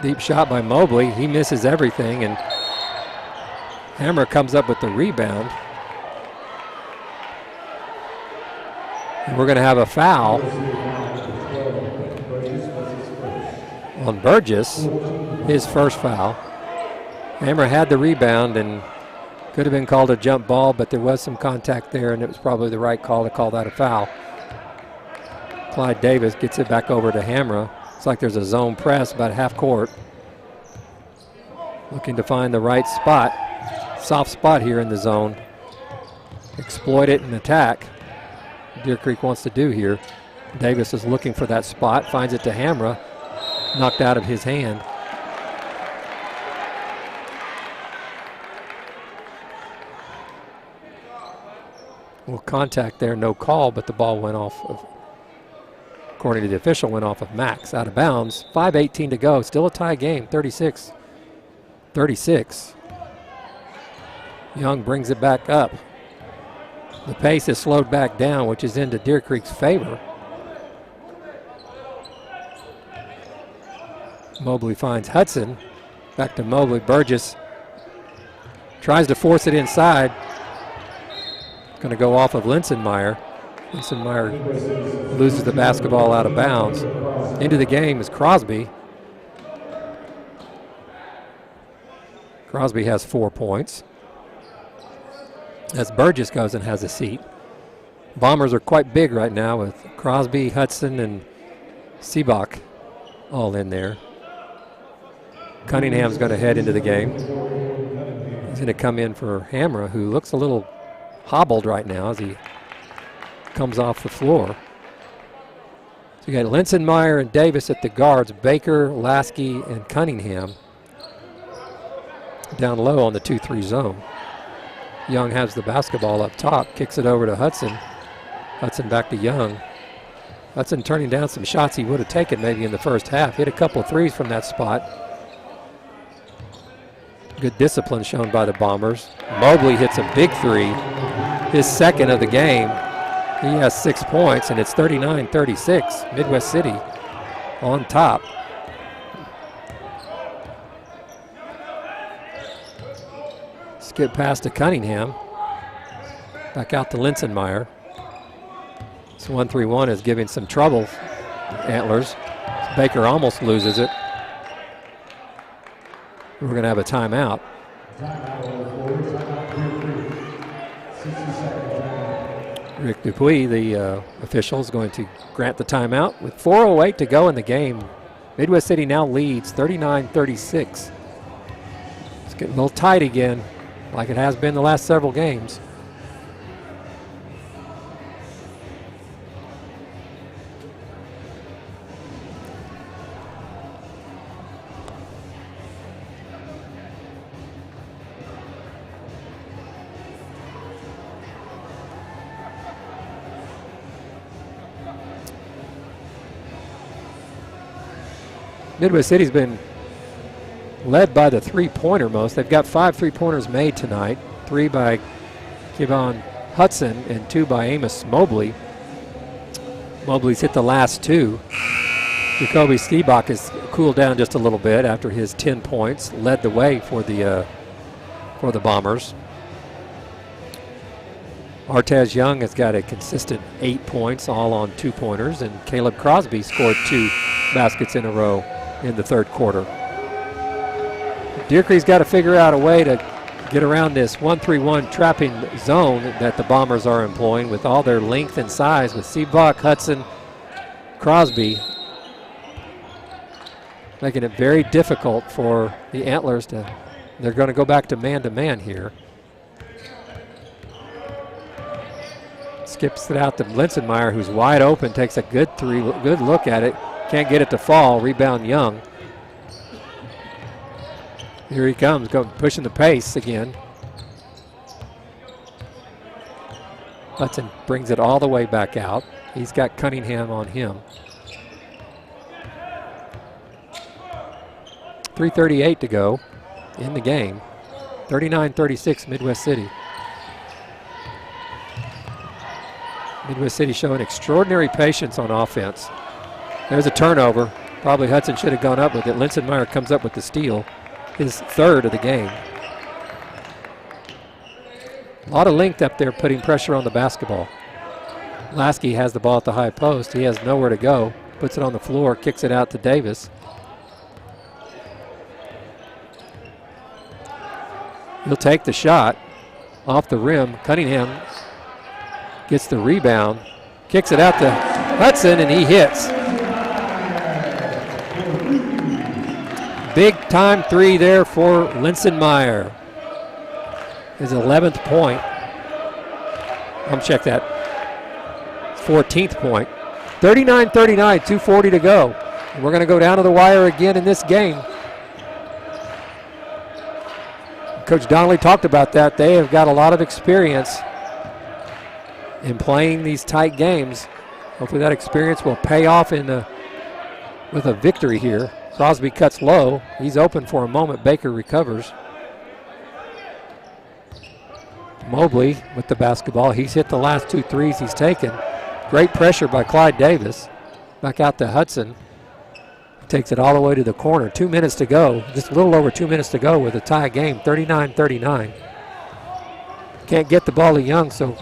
Deep shot by Mobley. He misses everything, and Hammer comes up with the rebound. And we're going to have a foul on Burgess, his first foul. Hammer had the rebound and could have been called a jump ball, but there was some contact there, and it was probably the right call to call that a foul. Clyde Davis gets it back over to Hammer. It's like there's a zone press about half court. Looking to find the right spot. Soft spot here in the zone. Exploit it and attack. Deer Creek wants to do here. Davis is looking for that spot. Finds it to Hamra. Knocked out of his hand. Well, contact there, no call, but the ball went off of, according to the official, went off of Max, out of bounds. 5:18 to go, still a tie game, 36-36. Young brings it back up. The pace is slowed back down, which is into Deer Creek's favor. Mobley finds Hudson. Back to Mobley. Burgess tries to force it inside. Going to go off of Linsenmeyer. Linsenmeyer loses the basketball out of bounds. Into the game is Crosby. Crosby has 4 points. As Burgess goes and has a seat. Bombers are quite big right now with Crosby, Hudson, and Seabach all in there. Cunningham's going to head into the game. He's going to come in for Hamra, who looks a little hobbled right now as he comes off the floor. So you got Linsenmeyer and Davis at the guards, Baker, Lasky, and Cunningham down low on the 2-3 zone. Young has the basketball up top, kicks it over to Hudson. Hudson back to Young. Hudson turning down some shots he would have taken maybe in the first half. Hit a couple of threes from that spot. Good discipline shown by the Bombers. Mobley hits a big three, his second of the game. He has 6 points, and it's 39-36. Midwest City on top. Skip pass to Cunningham. Back out to Linsenmeyer. This 1-3-1 is giving some trouble, Antlers. Baker almost loses it. We're going to have a timeout. Rick Dupuis, the official, is going to grant the timeout with 4:08 to go in the game. Midwest City now leads 39-36. It's getting a little tight again, like it has been the last several games. Midwest City's been led by the three-pointer most. They've got 5 3-pointers made tonight, 3 by Kevon Hudson and 2 by Amos Mobley. Mobley's hit the last 2. Jacoby Stiebach has cooled down just a little bit after his 10 points, led the way for the Bombers. Artez Young has got a consistent 8 points, all on 2-pointers, and Caleb Crosby scored 2 baskets in a row in the third quarter. Deer Creek's got to figure out a way to get around this 1-3-1 trapping zone that the Bombers are employing with all their length and size with Seabuck, Hudson, Crosby, making it very difficult for the Antlers to, they're going to go back to man here. Skips it out to Linsenmeyer, who's wide open, takes a good look at it. Can't get it to fall. Rebound Young. Here he comes, pushing the pace again. Hudson brings it all the way back out. He's got Cunningham on him. 3:38 to go in the game. 39-36 Midwest City. Midwest City showing extraordinary patience on offense. There's a turnover. Probably Hudson should have gone up with it. Linsenmeyer comes up with the steal, his third of the game. A lot of length up there putting pressure on the basketball. Lasky has the ball at the high post. He has nowhere to go. Puts it on the floor, kicks it out to Davis. He'll take the shot off the rim. Cunningham gets the rebound, kicks it out to Hudson, and he hits. Big time 3 there for Linsenmeyer. His 11th point. Check that. 14th point. 39-39, 2:40 to go. And we're going to go down to the wire again in this game. Coach Donnelly talked about that. They have got a lot of experience in playing these tight games. Hopefully that experience will pay off with a victory here. Crosby cuts low. He's open for a moment. Baker recovers. Mobley with the basketball. He's hit the last 2 threes he's taken. Great pressure by Clyde Davis. Back out to Hudson. Takes it all the way to the corner. 2 minutes to go. Just a little over 2 minutes to go with a tie game. 39-39. Can't get the ball to Young, so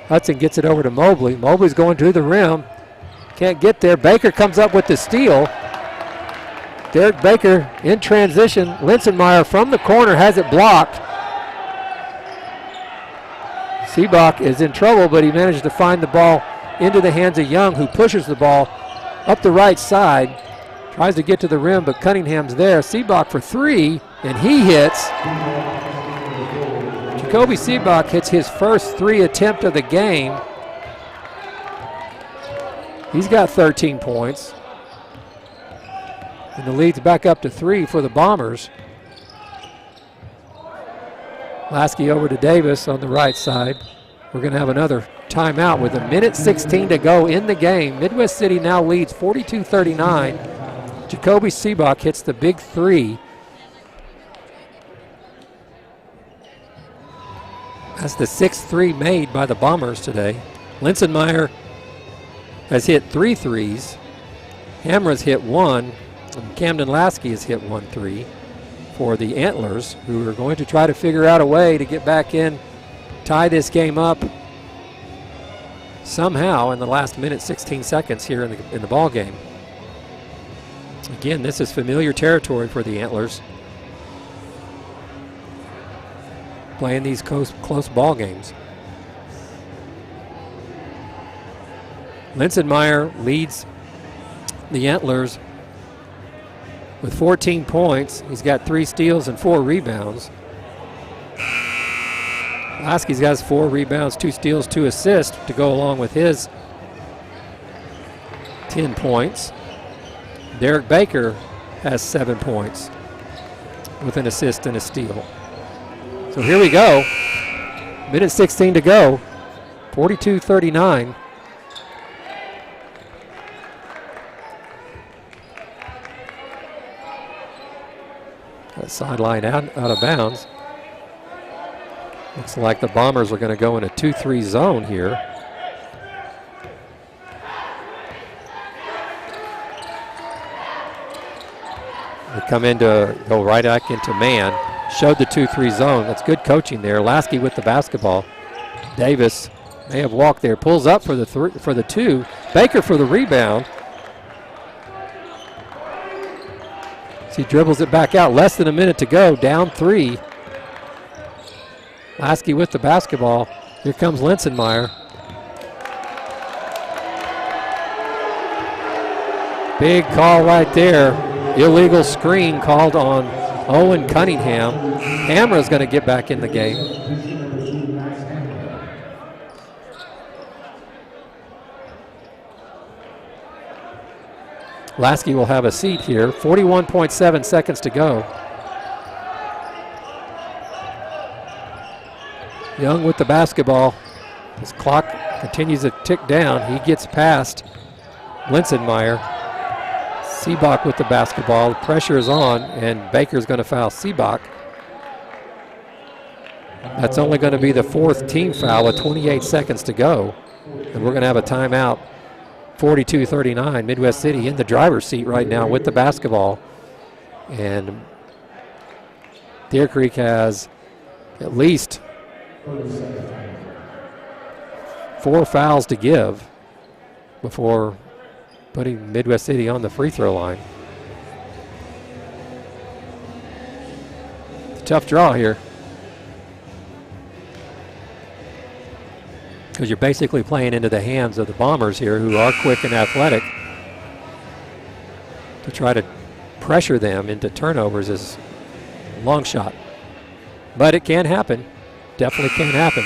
Hudson gets it over to Mobley. Mobley's going to the rim. Can't get there. Baker comes up with the steal. Derek Baker in transition. Linsenmeyer from the corner has it blocked. Seabach is in trouble, but he managed to find the ball into the hands of Young, who pushes the ball up the right side. Tries to get to the rim, but Cunningham's there. Seabach for 3, and he hits. Jacoby Seabach hits his first 3 attempt of the game. He's got 13 points. And the lead's back up to 3 for the Bombers. Lasky over to Davis on the right side. We're going to have another timeout with 1:16 to go in the game. Midwest City now leads 42-39. Jacoby Seabach hits the big 3. That's the 6th 3 made by the Bombers today. Linsenmeyer has hit 3 threes. Hamra's hit 1. And Camden Lasky has hit 1 3 for the Antlers, who are going to try to figure out a way to get back in, tie this game up somehow in the last 1:16 here in the ball game. Again, this is familiar territory for the Antlers, playing these close ball games. Linsenmeyer leads the Antlers with 14 points. He's got 3 steals and 4 rebounds. Lasky's got 4 rebounds, 2 steals, 2 assists to go along with his 10 points. Derek Baker has 7 points with an assist and a steal. So here we go. 1:16 to go. 42-39. That sideline out of bounds. Looks like the Bombers are going to go in a 2-3 zone here. They come in to go right back into man. Showed the 2-3 zone. That's good coaching there. Lasky with the basketball. Davis may have walked there. Pulls up for the 2. Baker for the rebound. He dribbles it back out. Less than a minute to go. Down 3. Lasky with the basketball. Here comes Linsenmeyer. Big call right there. Illegal screen called on Owen Cunningham. Hamra's going to get back in the game. Lasky will have a seat here. 41.7 seconds to go. Young with the basketball. His clock continues to tick down. He gets past Linsenmeyer. Seabach with the basketball. The pressure is on, and Baker's going to foul Seabach. That's only going to be the 4th team foul with 28 seconds to go. And we're going to have a timeout. 42-39, Midwest City in the driver's seat right now with the basketball. And Deer Creek has at least 4 fouls to give before putting Midwest City on the free throw line. It's a tough draw here, because you're basically playing into the hands of the Bombers here, who are quick and athletic, to try to pressure them into turnovers is a long shot. But it can happen. Definitely can happen.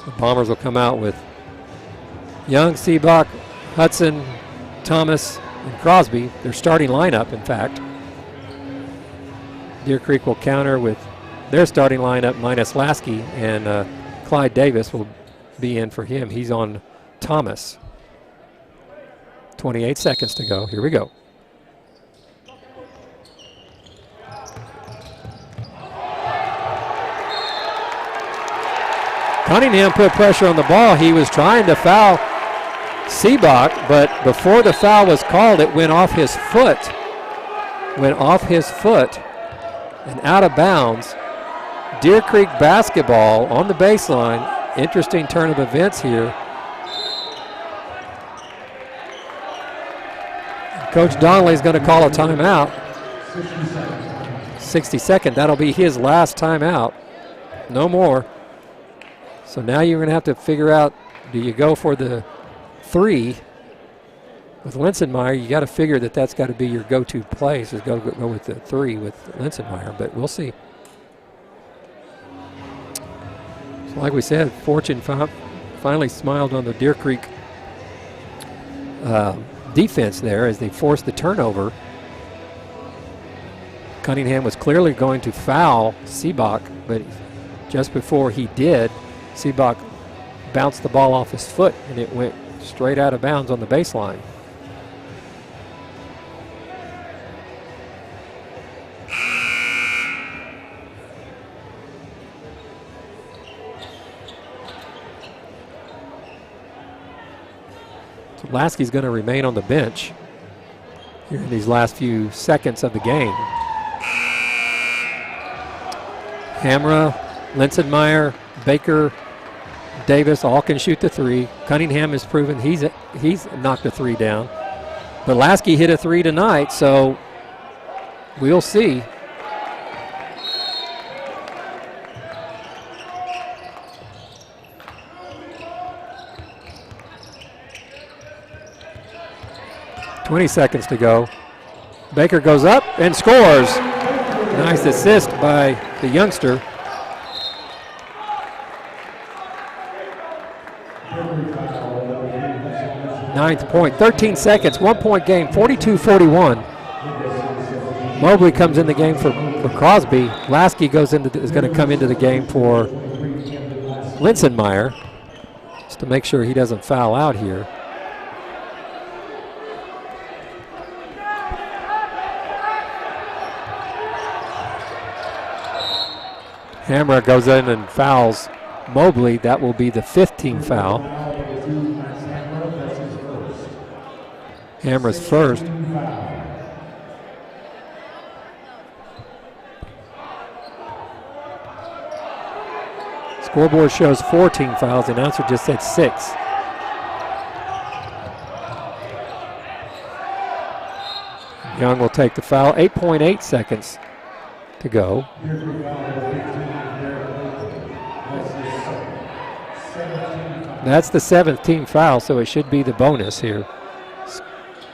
The Bombers will come out with Young, Seabach, Hudson, Thomas, and Crosby. Their starting lineup, in fact. Deer Creek will counter with their starting lineup minus Lasky, and Clyde Davis will be in for him. He's on Thomas. 28 seconds to go. Here we go. Cunningham put pressure on the ball. He was trying to foul Seabach, but before the foul was called, it went off his foot. Went off his foot and out of bounds. Deer Creek basketball on the baseline. Interesting turn of events here. Coach Donnelly is going to call a timeout. 60-second. That'll be his last timeout. No more. So now you're going to have to figure out, do you go for the 3 with Linsenmeyer, you got to figure that that's got to be your go-to play. So go with the 3 with Linsenmeyer, but we'll see. So like we said, Fortune finally smiled on the Deer Creek defense there as they forced the turnover. Cunningham was clearly going to foul Seabach, but just before he did, Seabach bounced the ball off his foot and it went straight out of bounds on the baseline. So Lasky's going to remain on the bench here in these last few seconds of the game. Hamra, Linsenmeyer, Baker, Davis all can shoot the 3. Cunningham has proven he's knocked a 3 down. But Lasky hit a 3 tonight, so we'll see. .20 seconds to go. Baker goes up and scores. Nice assist by the youngster. Ninth point, 13 seconds, 1 point game, 42-41. Mobley comes in the game for Crosby. Lasky is going to come into the game for Linsenmeyer, just to make sure he doesn't foul out here. Hamra goes in and fouls Mobley. That will be the 5th team foul. Hamra's first. Scoreboard shows 4 team fouls. The announcer just said 6. Young will take the foul. 8.8 seconds to go. That's the 7th team foul, so it should be the bonus here.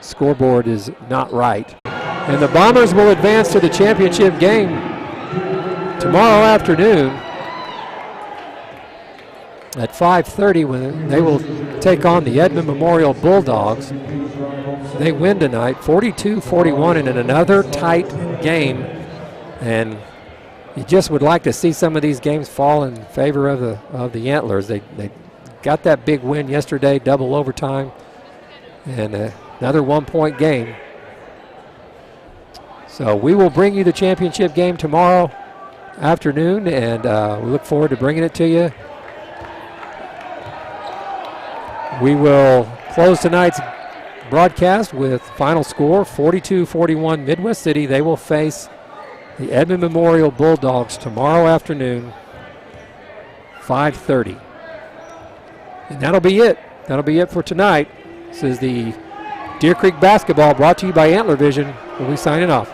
Scoreboard is not right. And the Bombers will advance to the championship game tomorrow afternoon at 5:30 when they will take on the Edmond Memorial Bulldogs. They win tonight 42-41 in another tight game, and you just would like to see some of these games fall in favor of the Antlers. They got that big win yesterday, double overtime, and another 1 point game. So we will bring you the championship game tomorrow afternoon, and we look forward to bringing it to you. We will close tonight's broadcast with final score 42-41 Midwest City. They will face the Edmond Memorial Bulldogs tomorrow afternoon, 5:30. And that'll be it. That'll be it for tonight. This is the Deer Creek basketball brought to you by Antler Vision. We'll be signing off.